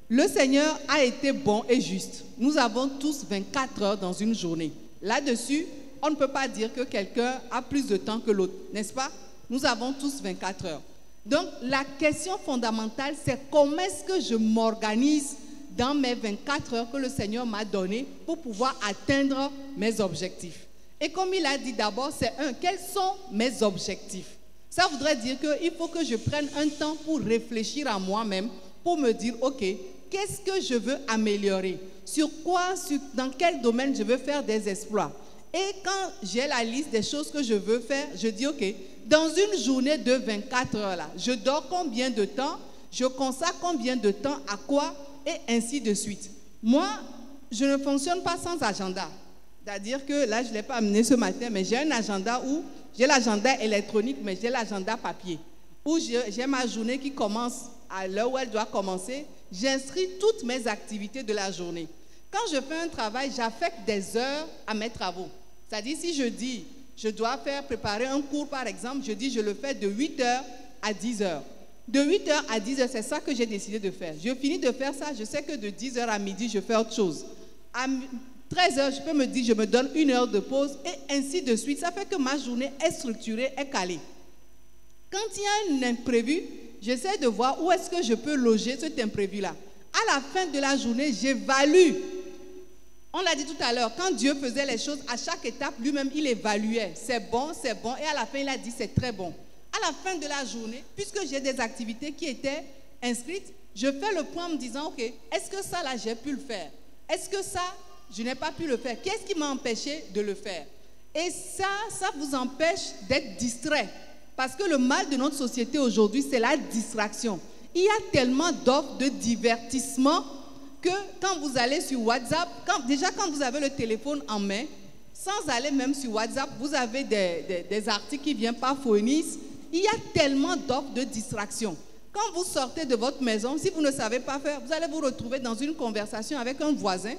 Le Seigneur a été bon et juste. Nous avons tous 24 heures dans une journée. Là-dessus, on ne peut pas dire que quelqu'un a plus de temps que l'autre, n'est-ce pas? Nous avons tous 24 heures. Donc, la question fondamentale, c'est comment est-ce que je m'organise dans mes 24 heures que le Seigneur m'a données pour pouvoir atteindre mes objectifs. Et comme il a dit d'abord, c'est quels sont mes objectifs? Ça voudrait dire qu'il faut que je prenne un temps pour réfléchir à moi-même, pour me dire, ok, qu'est-ce que je veux améliorer? Sur quoi, dans quel domaine je veux faire des exploits? Et quand j'ai la liste des choses que je veux faire, je dis, ok, dans une journée de 24 heures là, je dors combien de temps? Je consacre combien de temps à quoi? Et ainsi de suite. Moi, je ne fonctionne pas sans agenda. C'est-à-dire que là, je ne l'ai pas amené ce matin, mais j'ai un agenda où j'ai l'agenda électronique, mais j'ai l'agenda papier. Où j'ai ma journée qui commence à l'heure où elle doit commencer. J'inscris toutes mes activités de la journée. Quand je fais un travail, j'affecte des heures à mes travaux. C'est-à-dire, si je dis, je dois préparer un cours, par exemple, je dis, je le fais de 8h à 10h. De 8h à 10h, c'est ça que j'ai décidé de faire. Je finis de faire ça, je sais que de 10h à midi, je fais autre chose. À 13h, je peux me dire, je me donne 1 heure de pause et ainsi de suite. Ça fait que ma journée est structurée, est calée. Quand il y a un imprévu, j'essaie de voir où est-ce que je peux loger cet imprévu-là. À la fin de la journée, j'évalue. On l'a dit tout à l'heure, quand Dieu faisait les choses, à chaque étape, lui-même, il évaluait. C'est bon, et à la fin, il a dit, c'est très bon. À la fin de la journée, puisque j'ai des activités qui étaient inscrites, je fais le point en me disant, ok, est-ce que ça là, j'ai pu le faire? Est-ce que ça, je n'ai pas pu le faire? Qu'est-ce qui m'a empêché de le faire? Et ça vous empêche d'être distrait. Parce que le mal de notre société aujourd'hui, c'est la distraction. Il y a tellement d'offres de divertissement que quand vous allez sur WhatsApp, quand vous avez le téléphone en main, Sans aller même sur WhatsApp, vous avez des articles qui viennent par Phoenix. Il y a tellement d'offres de distraction. Quand vous sortez de votre maison, si vous ne savez pas faire, vous allez vous retrouver dans une conversation avec un voisin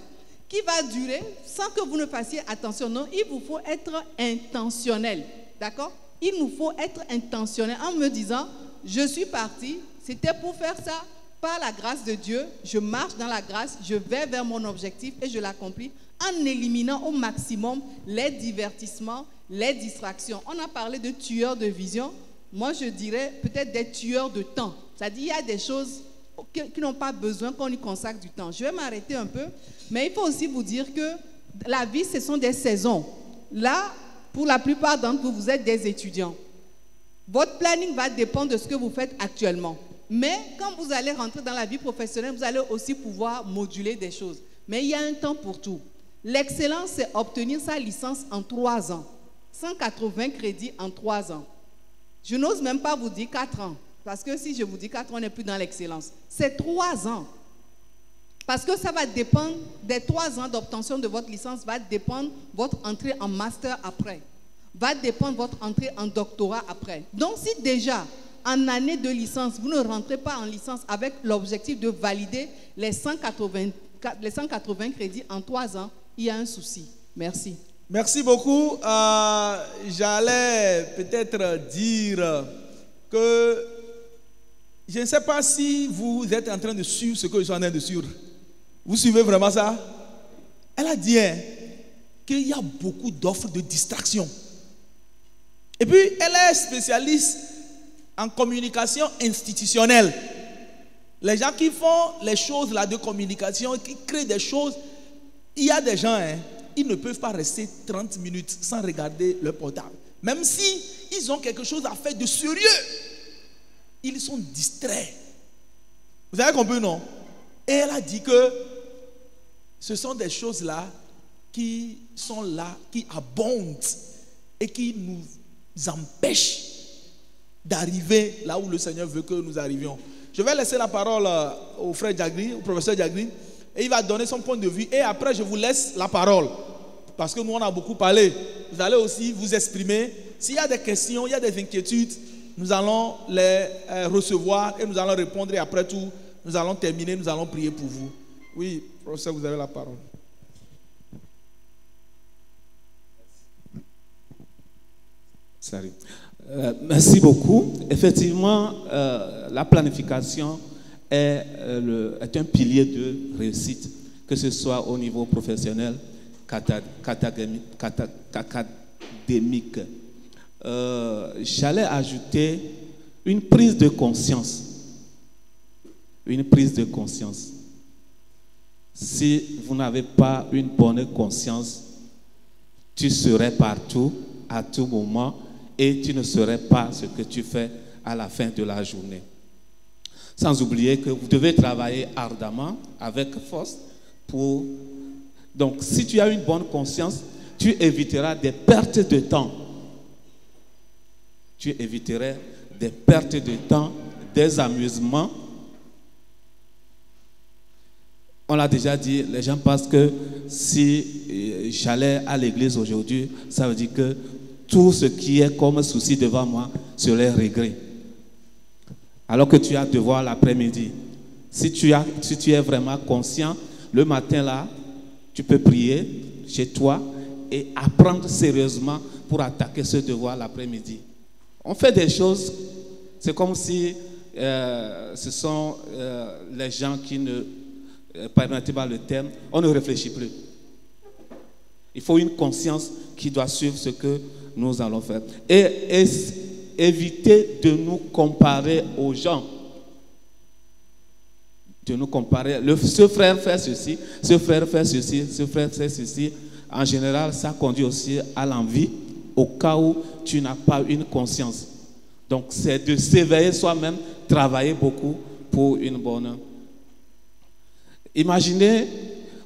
qui va durer sans que vous ne fassiez attention. Non, il vous faut être intentionnel. D'accord? Il nous faut être intentionnel en me disant, je suis parti, c'était pour faire ça. Par la grâce de Dieu, je marche dans la grâce, je vais vers mon objectif et je l'accomplis en éliminant au maximum les divertissements, les distractions. On a parlé de tueurs de vision. Moi, je dirais peut-être des tueurs de temps. C'est-à-dire, il y a des choses qui n'ont pas besoin qu'on y consacre du temps. Je vais m'arrêter un peu, mais il faut aussi vous dire que la vie, ce sont des saisons. Là, pour la plupart d'entre vous, vous êtes des étudiants. Votre planning va dépendre de ce que vous faites actuellement. Mais quand vous allez rentrer dans la vie professionnelle, vous allez aussi pouvoir moduler des choses. Mais il y a un temps pour tout. L'excellence, c'est obtenir sa licence en 3 ans. 180 crédits en 3 ans. Je n'ose même pas vous dire 4 ans. Parce que si je vous dis 4 ans, on n'est plus dans l'excellence. C'est 3 ans. Parce que ça va dépendre des 3 ans d'obtention de votre licence, va dépendre votre entrée en master après. Va dépendre votre entrée en doctorat après. Donc si déjà, en année de licence, vous ne rentrez pas en licence avec l'objectif de valider les 180 crédits en 3 ans, il y a un souci. Merci. Merci beaucoup. J'allais peut-être dire que je ne sais pas si vous êtes en train de suivre ce que je suis en train de suivre. Vous suivez vraiment ça? Elle a dit qu'il y a beaucoup d'offres de distraction. Et puis, elle est spécialiste en communication institutionnelle. Les gens qui font les choses là de communication, qui créent des choses, il y a des gens, ils ne peuvent pas rester 30 minutes sans regarder leur portable. Même si ils ont quelque chose à faire de sérieux, ils sont distraits. Vous avez compris, non? Et elle a dit que ce sont des choses là qui sont là, qui abondent et qui nous empêchent d'arriver là où le Seigneur veut que nous arrivions. Je vais laisser la parole au frère Diagri, au professeur Diagri, et il va donner son point de vue. Et après, je vous laisse la parole. Parce que nous, on a beaucoup parlé. Vous allez aussi vous exprimer. S'il y a des questions, il y a des inquiétudes, nous allons les recevoir et nous allons répondre. Et après tout, nous allons terminer, nous allons prier pour vous. Oui, professeur, vous avez la parole. Salut. Merci beaucoup. Effectivement, la planification est un pilier de réussite, que ce soit au niveau professionnel, qu'académique. J'allais ajouter une prise de conscience. Une prise de conscience. Si vous n'avez pas une bonne conscience, tu serais partout, à tout moment, et tu ne saurais pas ce que tu fais à la fin de la journée. Sans oublier que vous devez travailler ardemment, avec force, pour... Donc, si tu as une bonne conscience, tu éviteras des pertes de temps. Tu éviterais des pertes de temps, des amusements. On l'a déjà dit, les gens pensent que si j'allais à l'église aujourd'hui, ça veut dire que tout ce qui est comme souci devant moi serait réglé. Alors que tu as devoir l'après-midi. Si tu es vraiment conscient, le matin là, tu peux prier chez toi et apprendre sérieusement pour attaquer ce devoir l'après-midi. On fait des choses, c'est comme si ce sont les gens qui ne, permettez pas le terme, on ne réfléchit plus. Il faut une conscience qui doit suivre ce que nous allons faire. Et éviter de nous comparer aux gens. De nous comparer. Ce frère fait ceci, ce frère fait ceci, ce frère fait ceci. En général, ça conduit aussi à l'envie au cas où tu n'as pas une conscience. Donc, c'est de s'éveiller soi-même, travailler beaucoup pour une bonne. Imaginez,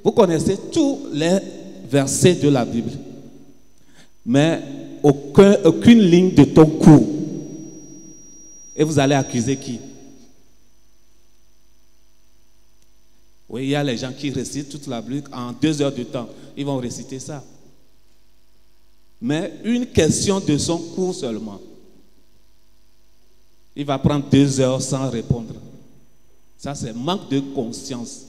vous connaissez tous les versets de la Bible, mais aucune ligne de ton cours. Et vous allez accuser qui? Oui, il y a les gens qui récitent toute la Bible en 2 heures de temps. Ils vont réciter ça. mais une question de son cours seulement. Il va prendre 2 heures sans répondre. Ça, c'est manque de conscience.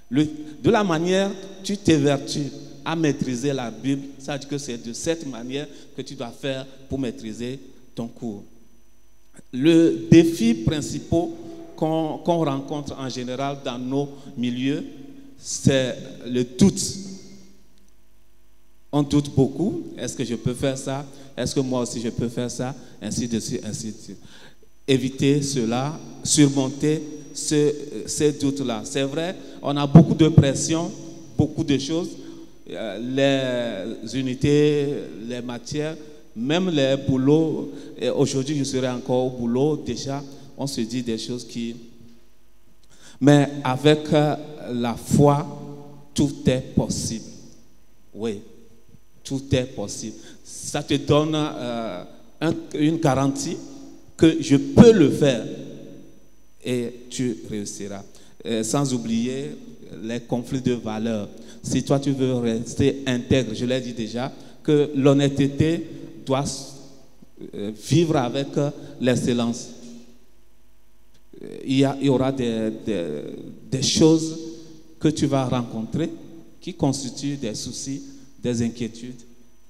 De la manière tu t'évertues à maîtriser la Bible, ça veut dire que c'est de cette manière que tu dois faire pour maîtriser ton cours. Le défi principal qu'on rencontre en général dans nos milieux, c'est le doute. On doute beaucoup. Est-ce que je peux faire ça? Est-ce que moi aussi je peux faire ça? Ainsi de suite, ainsi de suite. Éviter cela, surmonter ces doutes-là. C'est vrai, on a beaucoup de pression, beaucoup de choses. Les unités, les matières, même les boulots. Et aujourd'hui, je serai encore au boulot. Déjà, on se dit des choses qui... Mais avec la foi, tout est possible. Oui, tout est possible. Ça te donne une garantie que je peux le faire et tu réussiras. Sans oublier les conflits de valeurs. Si toi tu veux rester intègre, je l'ai dit déjà, que l'honnêteté doit vivre avec l'excellence. Il y aura des choses que tu vas rencontrer qui constituent des soucis, des inquiétudes,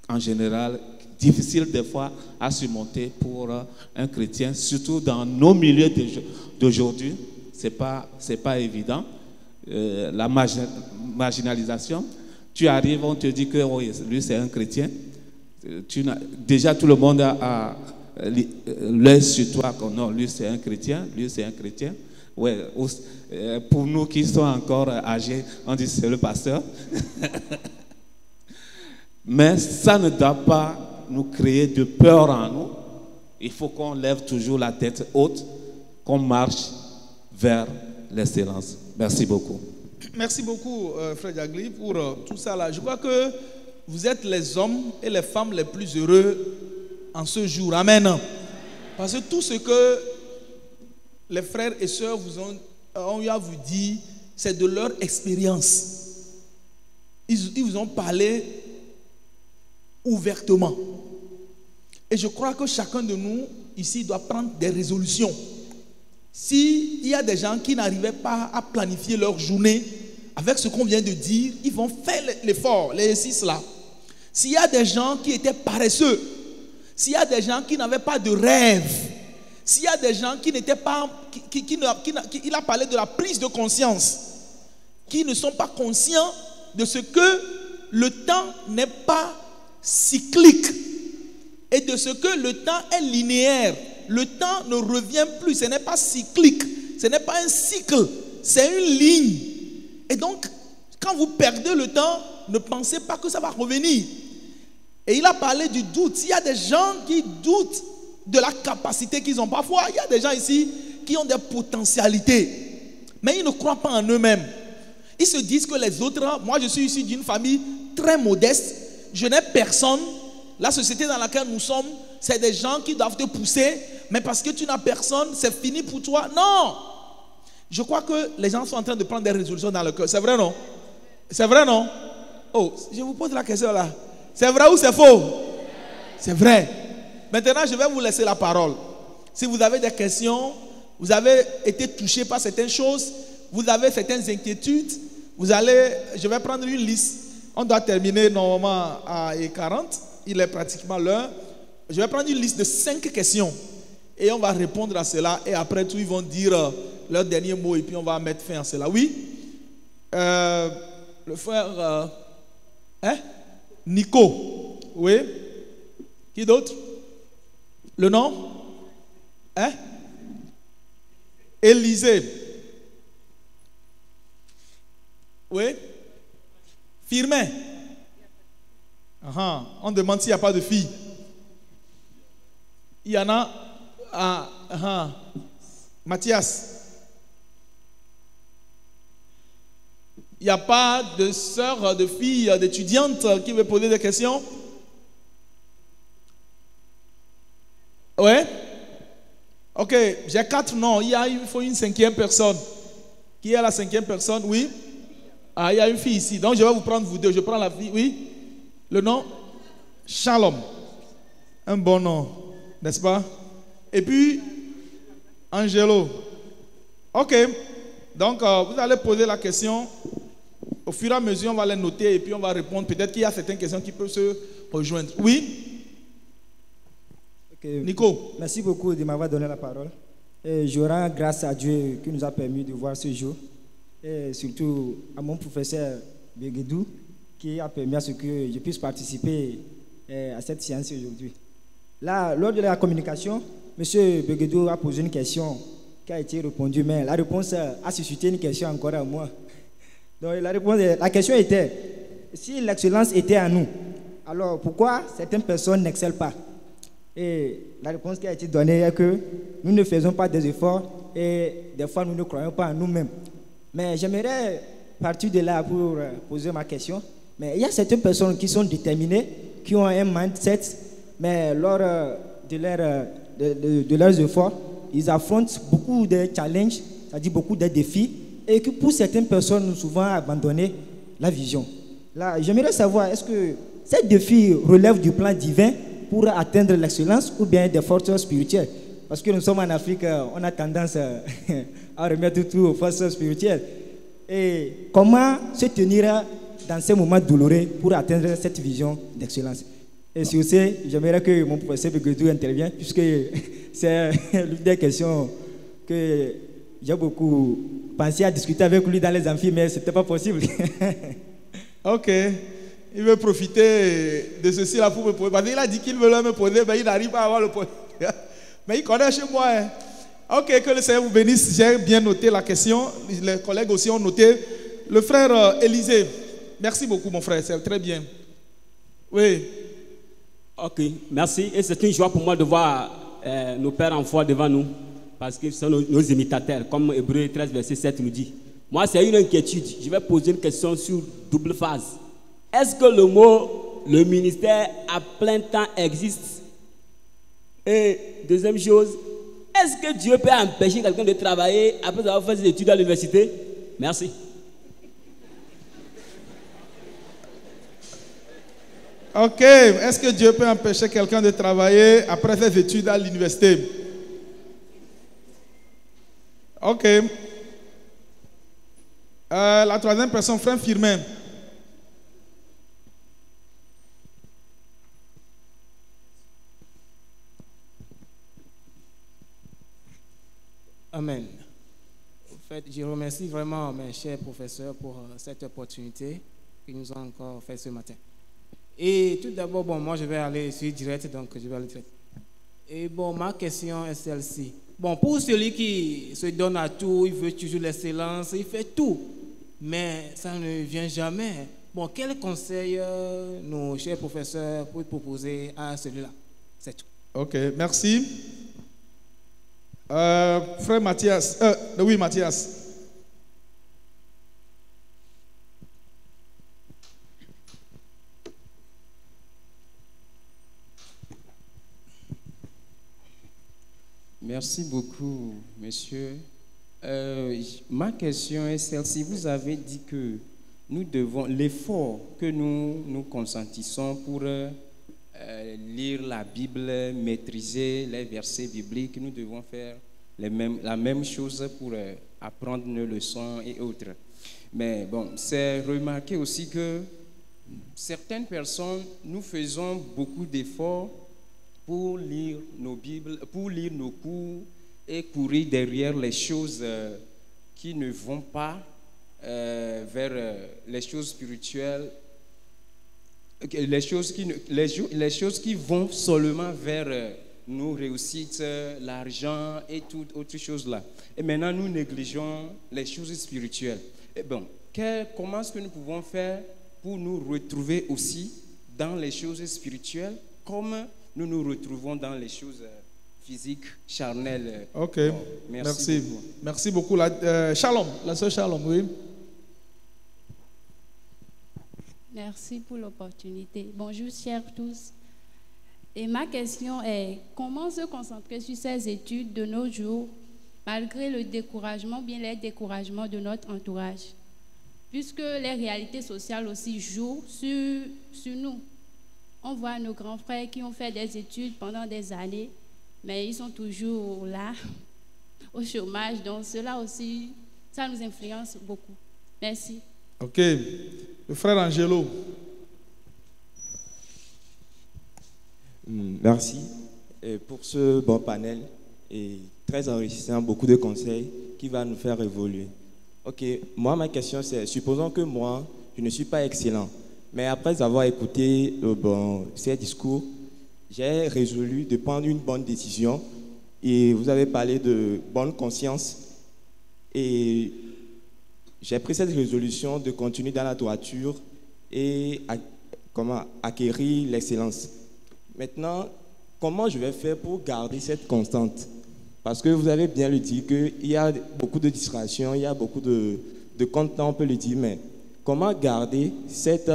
en général, difficiles des fois à surmonter pour un chrétien, surtout dans nos milieux d'aujourd'hui. C'est pas évident. La marginalisation, tu arrives, on te dit que oh, lui c'est un chrétien. Déjà tout le monde a l'œil sur toi, non, lui c'est un chrétien, lui c'est un chrétien. Ouais, pour nous qui sommes encore âgés, on dit c'est le pasteur. Mais ça ne doit pas nous créer de peur en nous. Il faut qu'on lève toujours la tête haute, qu'on marche vers l'excellence. Merci beaucoup. Merci beaucoup, Frère Jagli, pour tout ça là. Je crois que vous êtes les hommes et les femmes les plus heureux en ce jour. Amen. Parce que tout ce que les frères et sœurs vous ont eu à vous dire, c'est de leur expérience. Ils vous ont parlé ouvertement. Et je crois que chacun de nous ici doit prendre des résolutions. S'il y a des gens qui n'arrivaient pas à planifier leur journée avec ce qu'on vient de dire, ils vont faire l'effort, l'exercice là. S'il y a des gens qui étaient paresseux, s'il y a des gens qui n'avaient pas de rêve, s'il y a des gens qui n'étaient pas, il a parlé de la prise de conscience, qui ne sont pas conscients de ce que le temps n'est pas cyclique et de ce que le temps est linéaire. Le temps ne revient plus, ce n'est pas cyclique, ce n'est pas un cycle, c'est une ligne. Et donc, quand vous perdez le temps, ne pensez pas que ça va revenir. Et il a parlé du doute. Il y a des gens qui doutent de la capacité qu'ils ont. Parfois, il y a des gens ici qui ont des potentialités, mais ils ne croient pas en eux-mêmes. Ils se disent que les autres, moi je suis issu d'une famille très modeste, je n'ai personne. La société dans laquelle nous sommes, c'est des gens qui doivent te pousser, mais parce que tu n'as personne, c'est fini pour toi. Non! Je crois que les gens sont en train de prendre des résolutions dans le cœur. C'est vrai, non? C'est vrai, non? Oh, je vous pose la question là. C'est vrai ou c'est faux? C'est vrai. Maintenant, je vais vous laisser la parole. Si vous avez des questions, vous avez été touché par certaines choses, vous avez certaines inquiétudes, je vais prendre une liste. On doit terminer normalement à 40. Il est pratiquement l'heure. Je vais prendre une liste de 5 questions et on va répondre à cela. Et après tout, ils vont dire leur dernier mot et puis on va mettre fin à cela. Oui? Le frère Nico. Oui? Qui d'autre? Le nom? Élisée. Oui? Firmin. On demande s'il n'y a pas de fille. Il y en a. Mathias. Il n'y a pas de sœur, de fille, d'étudiante qui veut poser des questions? Ouais? Ok, j'ai 4 noms. Il faut une 5e personne. Qui est la 5e personne? Oui? Ah, il y a une fille ici. Donc je vais vous prendre vous deux. Je prends la fille. Oui? Le nom? Shalom. Un bon nom, n'est-ce pas? Et puis, Angelo. Ok. Donc, vous allez poser la question. Au fur et à mesure, on va les noter et puis on va répondre. Peut-être qu'il y a certaines questions qui peuvent se rejoindre. Oui? Okay. Nico. Merci beaucoup de m'avoir donné la parole. Et je rends grâce à Dieu qui nous a permis de voir ce jour. Et surtout à mon professeur Begedou qui a permis à ce que je puisse participer à cette séance aujourd'hui. Là, lors de la communication, M. Begedou a posé une question qui a été répondue, mais la réponse a suscité une question encore à moi. Donc la question était, si l'excellence était à nous, alors pourquoi certaines personnes n'excellent pas? Et la réponse qui a été donnée est que nous ne faisons pas des efforts et des fois nous ne croyons pas en nous-mêmes. Mais j'aimerais partir de là pour poser ma question. Mais il y a certaines personnes qui sont déterminées, qui ont un mindset, mais lors de leurs efforts, ils affrontent beaucoup de challenges, c'est-à-dire beaucoup de défis, et que pour certaines personnes, ont souvent abandonné la vision. Là, j'aimerais savoir, est-ce que ces défis relèvent du plan divin pour atteindre l'excellence ou bien des forces spirituelles? Parce que nous sommes en Afrique, on a tendance à remettre tout aux forces spirituelles. Et comment se tenir dans ces moments douloureux pour atteindre cette vision d'excellence? Et sur ce, j'aimerais que mon professeur Begedou intervienne, puisque c'est l'une des questions que j'ai beaucoup pensé à discuter avec lui dans les amphis, mais ce n'était pas possible. Ok. Il veut profiter de ceci là pour me poser. Parce qu'il a dit qu'il veut me poser, mais il n'arrive pas à avoir le point. Mais il connaît chez moi. Hein. Ok, que le Seigneur vous bénisse. J'ai bien noté la question. Les collègues aussi ont noté. Le frère Élisée. Merci beaucoup, mon frère. C'est très bien. Oui. Ok, merci. Et c'est une joie pour moi de voir nos pères en foi devant nous. Parce qu'ils sont nos imitateurs, comme Hébreux 13, verset 7 nous dit. Moi, c'est une inquiétude. Je vais poser une question sur double phase. Est-ce que le mot, le ministère à plein temps existe? Et deuxième chose, est-ce que Dieu peut empêcher quelqu'un de travailler après avoir fait ses études à l'université? Merci. Ok, est-ce que Dieu peut empêcher quelqu'un de travailler après ses études à l'université? Ok. La troisième personne, frère Firmin. Amen. En fait, je remercie vraiment mes chers professeurs pour cette opportunité qu'ils nous ont encore fait ce matin. Et tout d'abord, bon, moi je vais aller sur direct, donc je vais aller direct. Et bon, ma question est celle-ci. Bon, pour celui qui se donne à tout, il veut toujours l'excellence, il fait tout, mais ça ne vient jamais. Bon, quel conseil nos chers professeurs peuvent proposer à celui-là? C'est tout. Ok, merci. Frère Mathias, oui Mathias. Merci beaucoup, monsieur. Ma question est celle-ci. Vous avez dit que nous devons, l'effort que nous consentissons pour lire la Bible, maîtriser les versets bibliques, nous devons faire la même chose pour apprendre nos leçons et autres. Mais bon, c'est remarqué aussi que certaines personnes, nous faisons beaucoup d'efforts pour lire nos Bibles, pour lire nos cours et courir derrière les choses qui ne vont pas vers les choses spirituelles, les choses qui vont seulement vers nos réussites, l'argent et toutes autres choses là. Et maintenant, nous négligeons les choses spirituelles. Et bon, comment est-ce que nous pouvons faire pour nous retrouver aussi dans les choses spirituelles comme nous nous retrouvons dans les choses physiques, charnelles? Ok, bon, merci beaucoup. Merci beaucoup. Shalom, la sœur Shalom, oui. Merci pour l'opportunité. Bonjour, chers tous. Et ma question est, comment se concentrer sur ces études de nos jours, malgré le découragement, bien les découragements de notre entourage, puisque les réalités sociales aussi jouent sur nous. on voit nos grands frères qui ont fait des études pendant des années, mais ils sont toujours là, au chômage. Donc cela aussi, ça nous influence beaucoup. Merci. Ok. Le frère Angelo. Merci pour ce bon panel et très enrichissant, beaucoup de conseils qui va nous faire évoluer. Ok, moi ma question c'est, supposons que moi je ne suis pas excellent, mais après avoir écouté ces discours, j'ai résolu de prendre une bonne décision et vous avez parlé de bonne conscience et j'ai pris cette résolution de continuer dans la droiture et acquérir l'excellence. Maintenant, comment je vais faire pour garder cette constante? Parce que vous avez bien le dit qu'il y a beaucoup de distractions, il y a beaucoup de contenants, on peut le dire, mais comment garder cette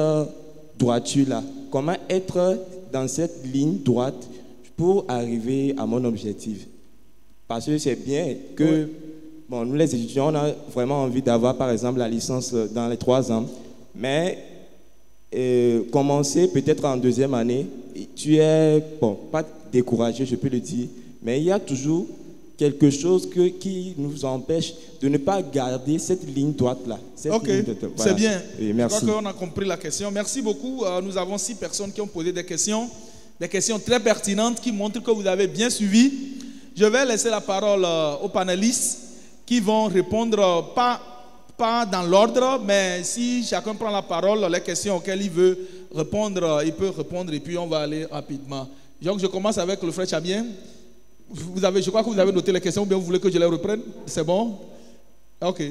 droiture-là? Comment être dans cette ligne droite pour arriver à mon objectif? Parce que c'est bien que, bon, nous les étudiants, on a vraiment envie d'avoir, par exemple, la licence dans les 3 ans, mais commencer peut-être en 2e année, tu es, bon, pas découragé, je peux le dire, mais il y a toujours quelque chose qui nous empêche de ne pas garder cette ligne droite-là. Ok, voilà. C'est bien. Et merci. Je crois qu'on a compris la question. Merci beaucoup. Nous avons 6 personnes qui ont posé des questions très pertinentes qui montrent que vous avez bien suivi. Je vais laisser la parole aux panélistes qui vont répondre, pas dans l'ordre, mais si chacun prend la parole, les questions auxquelles il veut répondre, il peut répondre et puis on va aller rapidement. Donc je commence avec le frère Chabien. Je crois que vous avez noté les questions ou bien vous voulez que je les reprenne? C'est bon? Ok.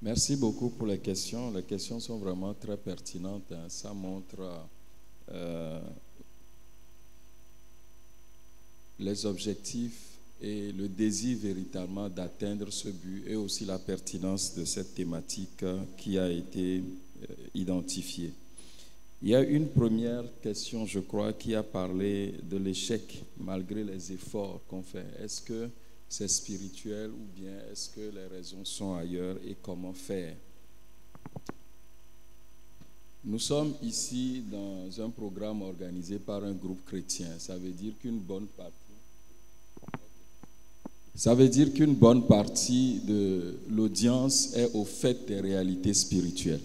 Merci beaucoup pour les questions. Les questions sont vraiment très pertinentes. Ça montre les objectifs et le désir véritablement d'atteindre ce but et aussi la pertinence de cette thématique qui a été identifiée. Il y a une première question, je crois, qui a parlé de l'échec malgré les efforts qu'on fait. Est-ce que c'est spirituel ou bien est-ce que les raisons sont ailleurs et comment faire? Nous sommes ici dans un programme organisé par un groupe chrétien. Ça veut dire qu'une bonne partie de l'audience est au fait des réalités spirituelles.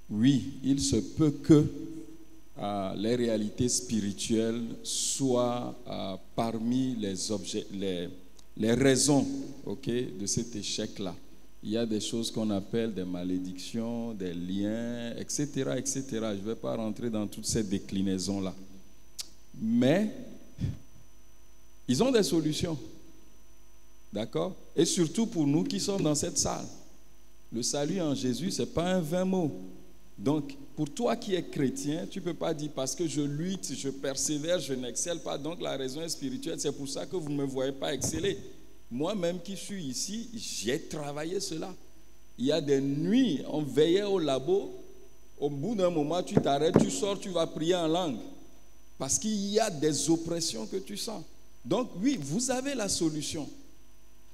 Oui, il se peut que les réalités spirituelles soient parmi les raisons, de cet échec-là. Il y a des choses qu'on appelle des malédictions, des liens, etc., etc. Je ne vais pas rentrer dans toutes ces déclinaisons-là. Mais ils ont des solutions. D'accord? Et surtout pour nous qui sommes dans cette salle. Le salut en Jésus, ce n'est pas un vain mot. Donc, pour toi qui es chrétien, tu ne peux pas dire parce que je lutte, je persévère, je n'excelle pas, donc la raison est spirituelle. C'est pour ça que vous ne me voyez pas exceller. Moi-même qui suis ici, j'ai travaillé cela. Il y a des nuits, on veillait au labo. Au bout d'un moment, tu t'arrêtes, tu sors, tu vas prier en langue. Parce qu'il y a des oppressions que tu sens. Donc, oui, vous avez la solution.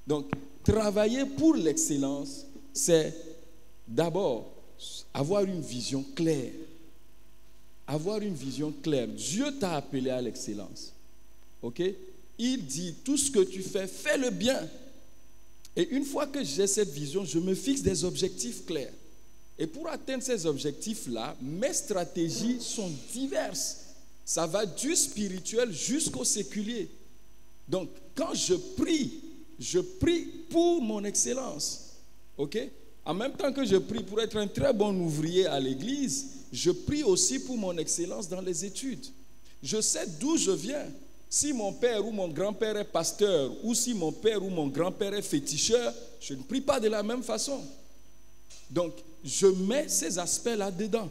Donc, travailler pour l'excellence, c'est d'abord avoir une vision claire. Avoir une vision claire. Dieu t'a appelé à l'excellence. Ok? Il dit, tout ce que tu fais, fais-le bien. Et une fois que j'ai cette vision, je me fixe des objectifs clairs. Et pour atteindre ces objectifs-là, mes stratégies sont diverses. Ça va du spirituel jusqu'au séculier. Donc, quand je prie pour mon excellence. Ok? En même temps que je prie pour être un très bon ouvrier à l'église, je prie aussi pour mon excellence dans les études. Je sais d'où je viens. Si mon père ou mon grand-père est pasteur, ou si mon père ou mon grand-père est féticheur, je ne prie pas de la même façon. Donc, je mets ces aspects-là dedans.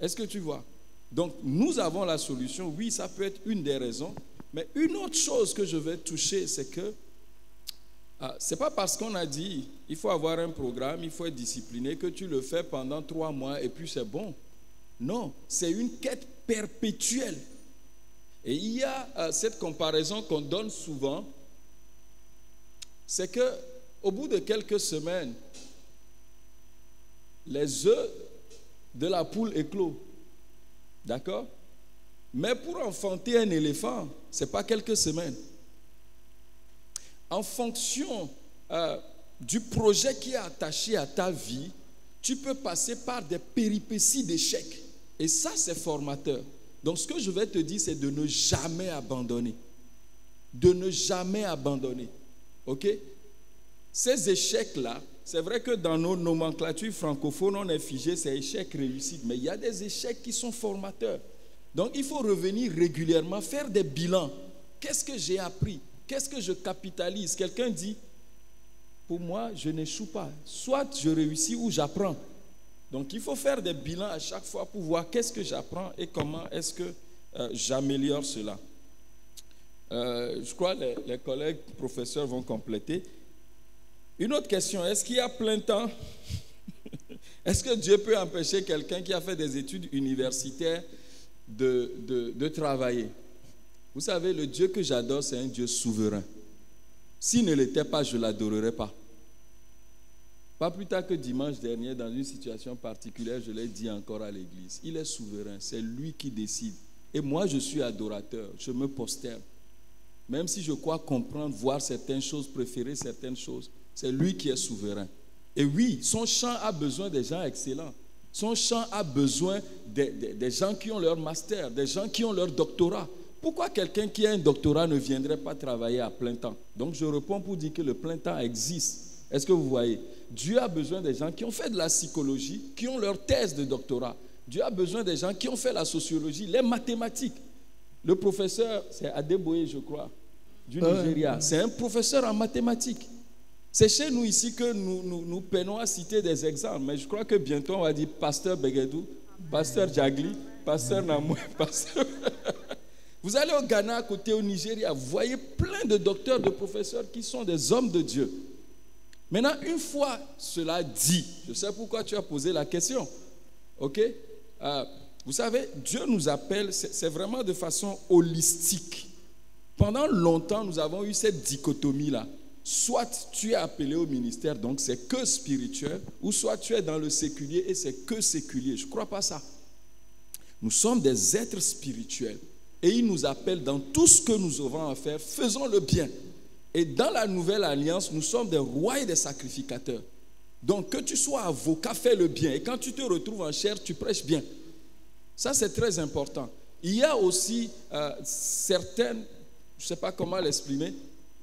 Est-ce que tu vois? Donc, nous avons la solution. Oui, ça peut être une des raisons. Mais une autre chose que je vais toucher, c'est que ce n'est pas parce qu'on a dit il faut avoir un programme, il faut être discipliné, que tu le fais pendant 3 mois et puis c'est bon. Non, c'est une quête perpétuelle. Et il y a cette comparaison qu'on donne souvent, c'est qu'au bout de quelques semaines, les œufs de la poule éclot. D'accord? Mais pour enfanter un éléphant, ce n'est pas quelques semaines. En fonction du projet qui est attaché à ta vie, tu peux passer par des péripéties d'échecs. Et ça, c'est formateur. Donc, ce que je vais te dire, c'est de ne jamais abandonner. De ne jamais abandonner. OK? Ces échecs-là, c'est vrai que dans nos nomenclatures francophones, on est figé, c'est échec, réussite. Mais il y a des échecs qui sont formateurs. Donc, il faut revenir régulièrement, faire des bilans. Qu'est-ce que j'ai appris? Qu'est-ce que je capitalise? Quelqu'un dit, pour moi, je n'échoue pas. Soit je réussis ou j'apprends. Donc, il faut faire des bilans à chaque fois pour voir qu'est-ce que j'apprends et comment est-ce que j'améliore cela. Je crois que les collègues professeurs vont compléter. Une autre question, est-ce qu'il y a plein temps? Est-ce que Dieu peut empêcher quelqu'un qui a fait des études universitaires de travailler? Vous savez, le Dieu que j'adore, c'est un Dieu souverain. S'il ne l'était pas, je ne l'adorerais pas. Pas plus tard que dimanche dernier, dans une situation particulière, je l'ai dit encore à l'église. Il est souverain, c'est lui qui décide. Et moi, je suis adorateur, je me prosterne. Même si je crois comprendre, voir certaines choses, préférer certaines choses, c'est lui qui est souverain. Et oui, son champ a besoin des gens excellents. Son champ a besoin des gens qui ont leur master, des gens qui ont leur doctorat. Pourquoi quelqu'un qui a un doctorat ne viendrait pas travailler à plein temps? Donc je réponds pour dire que le plein temps existe. Est-ce que vous voyez? Dieu a besoin des gens qui ont fait de la psychologie, qui ont leur thèse de doctorat. Dieu a besoin des gens qui ont fait la sociologie, les mathématiques. Le professeur, c'est Adeboye, je crois, du Nigeria. C'est un professeur en mathématiques. C'est chez nous ici que nous peinons à citer des exemples. Mais je crois que bientôt on va dire Pasteur Begedou, Pasteur Jagli, Pasteur Namoué, Pasteur... Vous allez au Ghana, à côté au Nigeria, vous voyez plein de docteurs, de professeurs qui sont des hommes de Dieu. Maintenant, une fois cela dit, je sais pourquoi tu as posé la question. Ok? Vous savez, Dieu nous appelle, c'est vraiment de façon holistique. Pendant longtemps, nous avons eu cette dichotomie-là. Soit tu es appelé au ministère, donc c'est que spirituel, ou soit tu es dans le séculier et c'est que séculier. Je ne crois pas ça. Nous sommes des êtres spirituels. Et il nous appelle dans tout ce que nous aurons à faire, faisons le bien. Et dans la nouvelle alliance, nous sommes des rois et des sacrificateurs. Donc que tu sois avocat, fais le bien. Et quand tu te retrouves en chair, tu prêches bien. Ça, c'est très important. Il y a aussi certaines, je ne sais pas comment l'exprimer,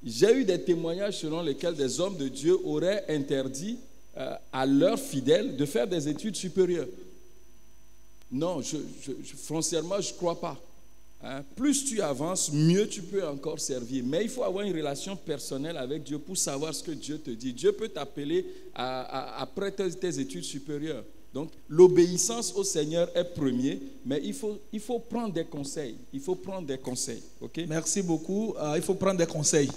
j'ai eu des témoignages selon lesquels des hommes de Dieu auraient interdit à leurs fidèles de faire des études supérieures. Non, foncièrement, je ne crois pas. Plus tu avances, mieux tu peux encore servir. Mais il faut avoir une relation personnelle avec Dieu pour savoir ce que Dieu te dit. Dieu peut t'appeler après tes études supérieures. Donc, l'obéissance au Seigneur est premier, mais il faut prendre des conseils. Il faut prendre des conseils. Okay? Merci beaucoup. Il faut prendre des conseils.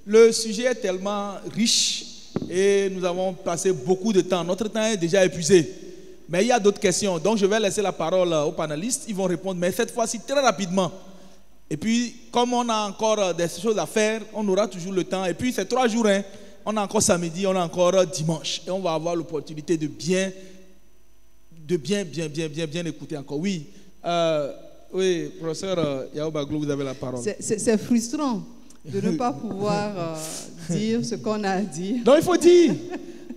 Le sujet est tellement riche et nous avons passé beaucoup de temps. Notre temps est déjà épuisé. Mais il y a d'autres questions. Donc, je vais laisser la parole aux panélistes. Ils vont répondre, mais cette fois-ci très rapidement. Et puis, comme on a encore des choses à faire, on aura toujours le temps. Et puis, c'est 3 jours. Hein. On a encore samedi, on a encore dimanche. Et on va avoir l'opportunité de bien écouter encore. Oui, oui, professeur Yao Baglou, vous avez la parole. C'est frustrant de ne pas pouvoir dire ce qu'on a à dire. Non, il faut dire.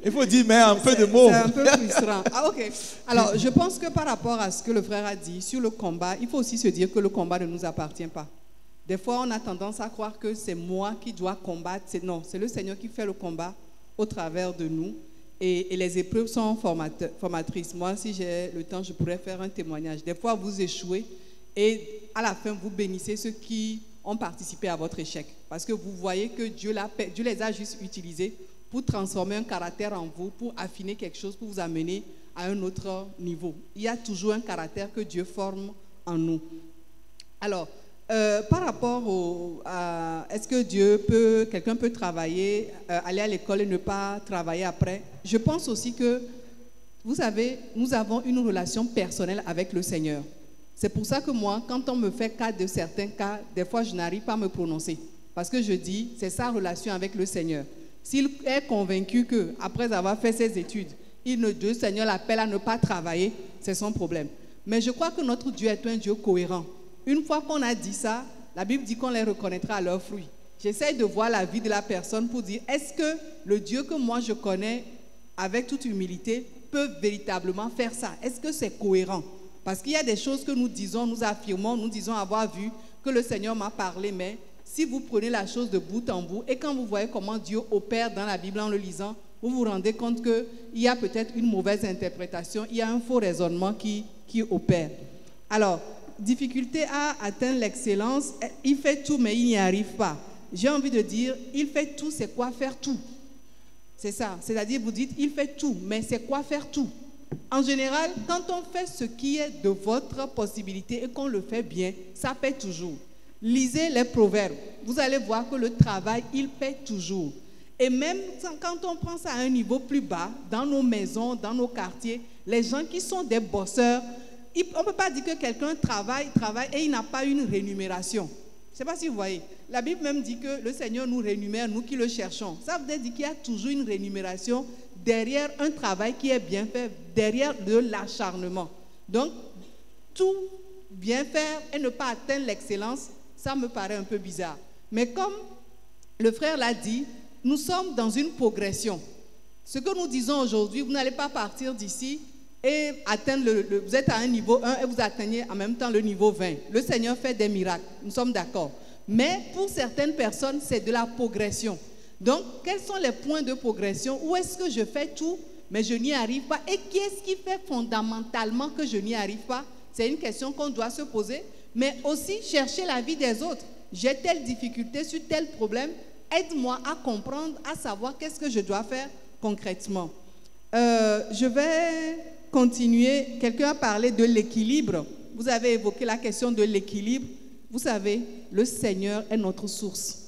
Il faut dire, mais un peu de mots. C'est un peu frustrant. Ah, ok. Alors, je pense que par rapport à ce que le frère a dit sur le combat, il faut aussi se dire que le combat ne nous appartient pas. Des fois, on a tendance à croire que c'est moi qui dois combattre. Non, c'est le Seigneur qui fait le combat au travers de nous. Et les épreuves sont formatrices. Moi, si j'ai le temps, je pourrais faire un témoignage. Des fois, vous échouez et à la fin, vous bénissez ceux qui ont participé à votre échec. Parce que vous voyez que Dieu les a juste utilisés pour transformer un caractère en vous, pour affiner quelque chose, pour vous amener à un autre niveau. Il y a toujours un caractère que Dieu forme en nous. Alors, par rapport à est-ce que quelqu'un peut travailler, aller à l'école et ne pas travailler après? Je pense aussi que, vous savez, nous avons une relation personnelle avec le Seigneur. C'est pour ça que moi, quand on me fait cas de certains cas, des fois je n'arrive pas à me prononcer. Parce que je dis, c'est sa relation avec le Seigneur. S'il est convaincu qu'après avoir fait ses études, le Seigneur l'appelle à ne pas travailler, c'est son problème. Mais je crois que notre Dieu est un Dieu cohérent. Une fois qu'on a dit ça, la Bible dit qu'on les reconnaîtra à leurs fruits. J'essaie de voir la vie de la personne pour dire, est-ce que le Dieu que moi je connais avec toute humilité peut véritablement faire ça? Est-ce que c'est cohérent? Parce qu'il y a des choses que nous disons, nous affirmons, nous disons avoir vu, que le Seigneur m'a parlé, mais si vous prenez la chose de bout en bout et quand vous voyez comment Dieu opère dans la Bible en le lisant, vous vous rendez compte qu'il y a peut-être une mauvaise interprétation, il y a un faux raisonnement qui opère. Alors, difficulté à atteindre l'excellence, il fait tout mais il n'y arrive pas. J'ai envie de dire, il fait tout, c'est quoi faire tout? C'est ça, c'est-à-dire vous dites, il fait tout, mais c'est quoi faire tout? En général, quand on fait ce qui est de votre possibilité et qu'on le fait bien, ça paie toujours. Lisez les proverbes, vous allez voir que le travail, il paie toujours. Et même quand on prend ça à un niveau plus bas, dans nos maisons, dans nos quartiers, les gens qui sont des bosseurs, on ne peut pas dire que quelqu'un travaille et il n'a pas une rémunération. Je ne sais pas si vous voyez. La Bible même dit que le Seigneur nous rémunère, nous qui le cherchons. Ça veut dire qu'il y a toujours une rémunération derrière un travail qui est bien fait, derrière de l'acharnement. Donc, tout bien faire et ne pas atteindre l'excellence, ça me paraît un peu bizarre. Mais comme le frère l'a dit, nous sommes dans une progression. Ce que nous disons aujourd'hui, vous n'allez pas partir d'ici et atteindre vous êtes à un niveau 1 et vous atteignez en même temps le niveau 20. Le Seigneur fait des miracles, nous sommes d'accord. Mais pour certaines personnes, c'est de la progression. Donc, quels sont les points de progression? Où est-ce que je fais tout, mais je n'y arrive pas? Et qu'est-ce qui fait fondamentalement que je n'y arrive pas? C'est une question qu'on doit se poser, mais aussi chercher l'avis des autres. J'ai telle difficulté sur tel problème, aide-moi à comprendre, à savoir qu'est-ce que je dois faire concrètement. Je vais continuer. Quelqu'un a parlé de l'équilibre. Vous avez évoqué la question de l'équilibre. Vous savez, le Seigneur est notre source.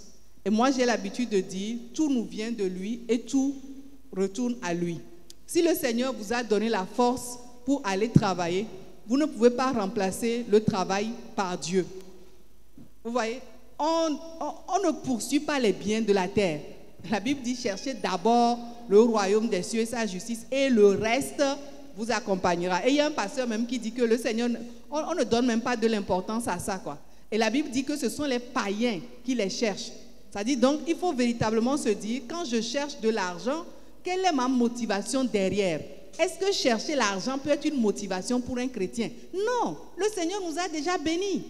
Et moi, j'ai l'habitude de dire, tout nous vient de lui et tout retourne à lui. Si le Seigneur vous a donné la force pour aller travailler, vous ne pouvez pas remplacer le travail par Dieu. Vous voyez, on ne poursuit pas les biens de la terre. La Bible dit, cherchez d'abord le royaume des cieux et sa justice et le reste vous accompagnera. Et il y a un pasteur même qui dit que le Seigneur, on ne donne même pas de l'importance à ça, quoi. Et la Bible dit que ce sont les païens qui les cherchent. Ça dit donc, il faut véritablement se dire, quand je cherche de l'argent, quelle est ma motivation derrière? Est-ce que chercher l'argent peut être une motivation pour un chrétien? Non, le Seigneur nous a déjà bénis.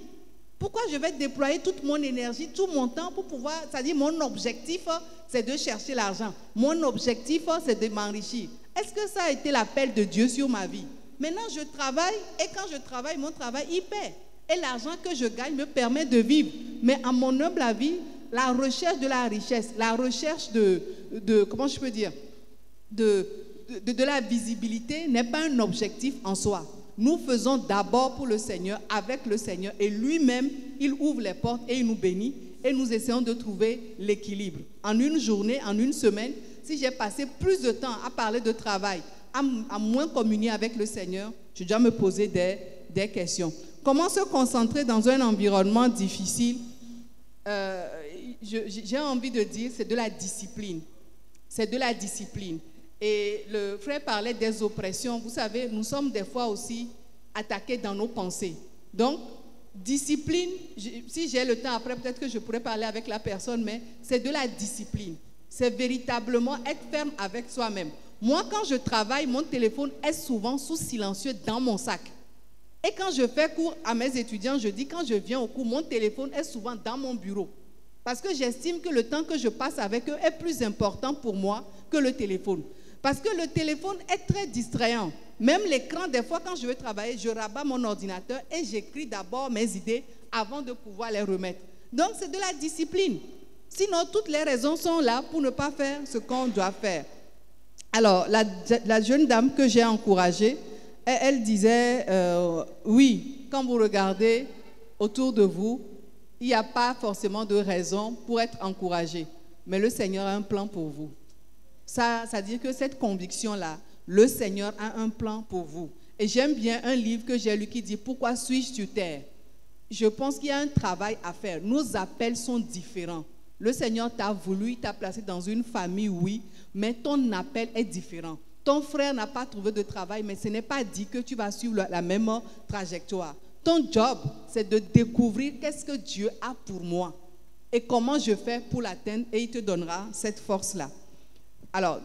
Pourquoi je vais déployer toute mon énergie, tout mon temps pour pouvoir, c'est-à-dire mon objectif, c'est de chercher l'argent. Mon objectif, c'est de m'enrichir. Est-ce que ça a été l'appel de Dieu sur ma vie? Maintenant, je travaille et quand je travaille, mon travail, il paie. Et l'argent que je gagne me permet de vivre. Mais à mon humble avis, la recherche de la richesse, la recherche comment je peux dire, de la visibilité n'est pas un objectif en soi. Nous faisons d'abord pour le Seigneur, avec le Seigneur, et lui-même, il ouvre les portes et il nous bénit, et nous essayons de trouver l'équilibre. En une journée, en une semaine, si j'ai passé plus de temps à parler de travail, à moins communier avec le Seigneur, je dois me poser des questions. Comment se concentrer dans un environnement difficile? J'ai envie de dire, c'est de la discipline. C'est de la discipline. Et le frère parlait des oppressions. Vous savez, nous sommes des fois aussi attaqués dans nos pensées. Donc, discipline, si j'ai le temps après, peut-être que je pourrais parler avec la personne, mais c'est de la discipline. C'est véritablement être ferme avec soi-même. Moi, quand je travaille, mon téléphone est souvent sous silencieux dans mon sac. Et quand je fais cours à mes étudiants, je dis, quand je viens au cours, mon téléphone est souvent dans mon bureau. Parce que j'estime que le temps que je passe avec eux est plus important pour moi que le téléphone. Parce que le téléphone est très distrayant. Même l'écran, des fois, quand je veux travailler, je rabats mon ordinateur et j'écris d'abord mes idées avant de pouvoir les remettre. Donc, c'est de la discipline. Sinon, toutes les raisons sont là pour ne pas faire ce qu'on doit faire. Alors, la jeune dame que j'ai encouragée, elle disait, oui, quand vous regardez autour de vous, il n'y a pas forcément de raison pour être encouragé. Mais le Seigneur a un plan pour vous. Ça veut dire que cette conviction-là, le Seigneur a un plan pour vous. Et j'aime bien un livre que j'ai lu qui dit « Pourquoi suis-je sur terre ?» Je pense qu'il y a un travail à faire. Nos appels sont différents. Le Seigneur t'a voulu, il t'a placé dans une famille, oui, mais ton appel est différent. Ton frère n'a pas trouvé de travail, mais ce n'est pas dit que tu vas suivre la même trajectoire. Ton job, c'est de découvrir qu'est-ce que Dieu a pour moi et comment je fais pour l'atteindre, et il te donnera cette force-là. Alors,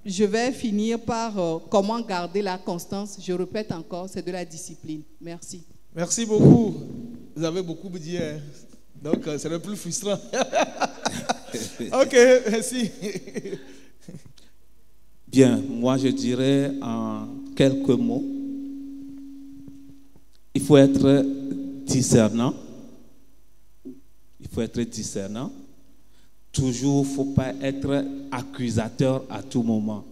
je vais finir par comment garder la constance. Je répète encore, c'est de la discipline. Merci. Merci beaucoup. Vous avez beaucoup dit, hein. Donc c'est le plus frustrant. Ok, merci. Bien, moi je dirais en quelques mots, il faut être discernant. Il faut être discernant. Toujours, il ne faut pas être accusateur à tout moment.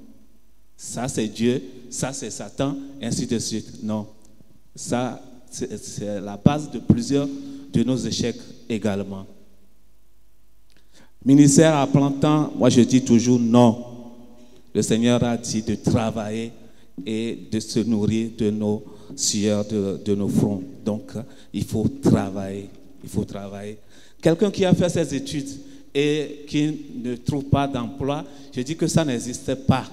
Ça, c'est Dieu, ça, c'est Satan, ainsi de suite. Non. Ça, c'est la base de plusieurs de nos échecs également. Ministère à plein temps, moi je dis toujours non. Le Seigneur a dit de travailler et de se nourrir de nos sueurs, de nos fronts. Donc, il faut travailler. Il faut travailler. Quelqu'un qui a fait ses études et qui ne trouve pas d'emploi, je dis que ça n'existe pas.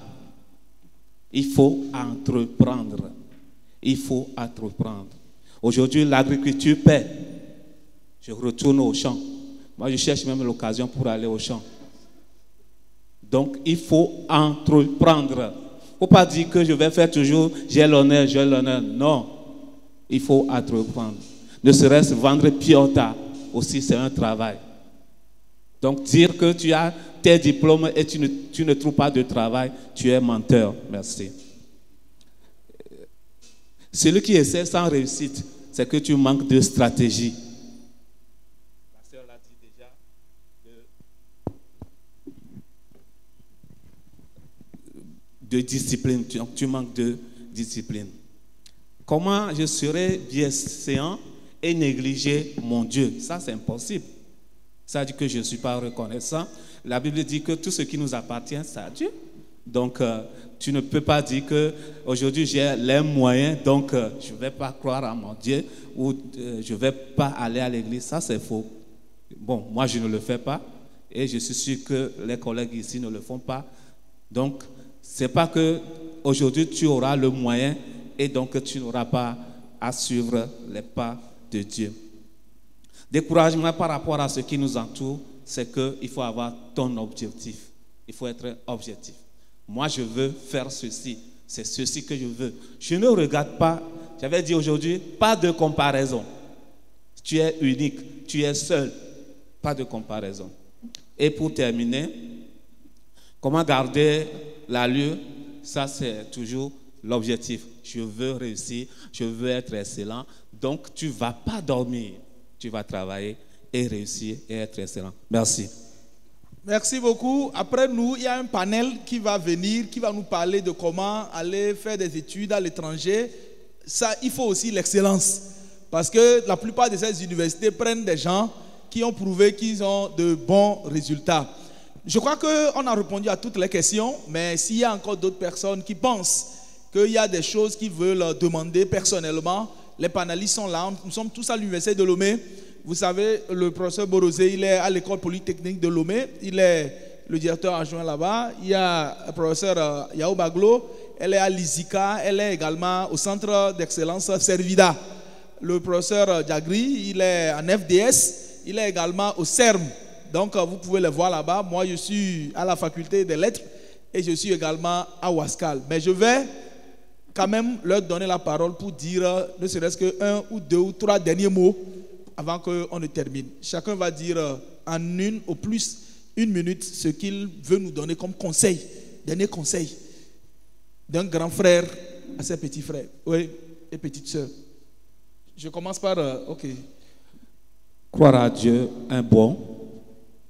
Il faut entreprendre. Il faut entreprendre. Aujourd'hui, l'agriculture paie. Je retourne au champ. Moi, je cherche même l'occasion pour aller au champ. Donc, il faut entreprendre. Il ne faut pas dire que je vais faire toujours, j'ai l'honneur. Non. Il faut entreprendre. Ne serait-ce vendre piota aussi, c'est un travail. Donc, dire que tu as tes diplômes et tu ne trouves pas de travail, tu es menteur. Merci. Celui qui essaie sans réussite, c'est que tu manques de stratégie. La sœur l'a dit déjà. De discipline. Donc, tu manques de discipline. Comment je serai bienséant et négliger mon Dieu? Ça, c'est impossible. Ça dit que je ne suis pas reconnaissant. La Bible dit que tout ce qui nous appartient, c'est à Dieu. Donc, tu ne peux pas dire qu'aujourd'hui j'ai les moyens, donc je ne vais pas croire à mon Dieu ou je ne vais pas aller à l'église. Ça, c'est faux. Bon, moi, je ne le fais pas et je suis sûr que les collègues ici ne le font pas. Donc, ce n'est pas qu'aujourd'hui tu auras le moyen et donc tu n'auras pas à suivre les pas de Dieu. Découragement par rapport à ce qui nous entoure, c'est qu'il faut avoir ton objectif. Il faut être objectif. Moi, je veux faire ceci. C'est ceci que je veux. Je ne regarde pas. J'avais dit aujourd'hui, pas de comparaison. Tu es unique, tu es seul. Pas de comparaison. Et pour terminer, comment garder l'allure? Ça, c'est toujours l'objectif. Je veux réussir, je veux être excellent. Donc, tu ne vas pas dormir. Tu vas travailler et réussir et être excellent. Merci. Merci beaucoup. Après nous, il y a un panel qui va venir, qui va nous parler de comment aller faire des études à l'étranger. Ça, il faut aussi l'excellence. Parce que la plupart de ces universités prennent des gens qui ont prouvé qu'ils ont de bons résultats. Je crois qu'on a répondu à toutes les questions, mais s'il y a encore d'autres personnes qui pensent qu'il y a des choses qu'ils veulent demander personnellement, les panélistes sont là. Nous sommes tous à l'université de Lomé. Vous savez, le professeur Borosé, il est à l'école polytechnique de Lomé. Il est le directeur adjoint là-bas. Il y a le professeur Yao Baglo. Elle est à l'ISICA. Elle est également au centre d'excellence Servida. Le professeur Diagri, il est en FDS. Il est également au CERM. Donc, vous pouvez le voir là-bas. Moi, je suis à la faculté des lettres et je suis également à Ouaskal. Mais je vais quand même leur donner la parole pour dire ne serait-ce qu'un ou deux ou trois derniers mots avant qu'on ne termine. Chacun va dire en une au plus 1 minute ce qu'il veut nous donner comme conseil, dernier conseil d'un grand frère à ses petits frères, oui, et petites sœurs. Je commence par, ok. Croire à Dieu, un bon.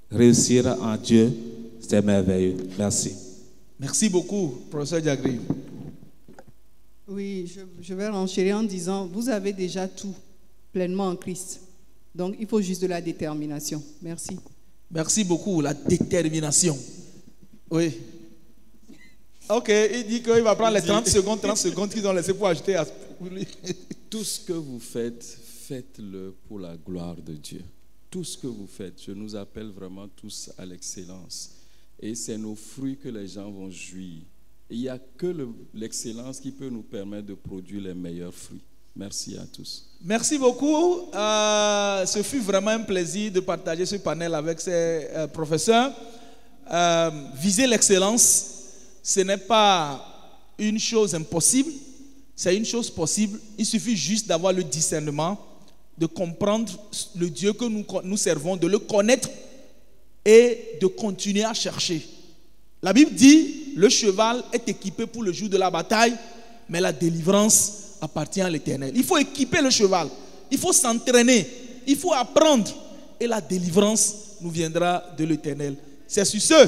Réussir en Dieu, c'est merveilleux. Merci. Merci beaucoup, professeur Diagri. Oui, je vais renchérir en disant, vous avez déjà tout pleinement en Christ. Donc, il faut juste de la détermination. Merci. Merci beaucoup, la détermination. Oui. Ok, il dit qu'il va prendre les 30 secondes qu'ils ont laissé pour ajouter à lui. Tout ce que vous faites, faites-le pour la gloire de Dieu. Tout ce que vous faites, je nous appelle vraiment tous à l'excellence. Et c'est nos fruits que les gens vont jouir. il n'y a que l'excellence qui peut nous permettre de produire les meilleurs fruits. Merci à tous. Merci beaucoup. Ce fut vraiment un plaisir de partager ce panel avec ces professeurs. Viser l'excellence, ce n'est pas une chose impossible, c'est une chose possible. Il suffit juste d'avoir le discernement, de comprendre le Dieu que nous servons, de le connaître et de continuer à chercher. La Bible dit, le cheval est équipé pour le jour de la bataille, mais la délivrance appartient à l'Éternel. Il faut équiper le cheval, il faut s'entraîner, il faut apprendre et la délivrance nous viendra de l'Éternel. C'est sur ce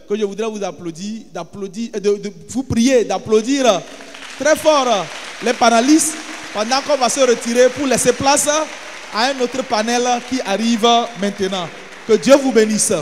que je voudrais vous applaudir, de vous prier, d'applaudir très fort les panélistes pendant qu'on va se retirer pour laisser place à un autre panel qui arrive maintenant. Que Dieu vous bénisse.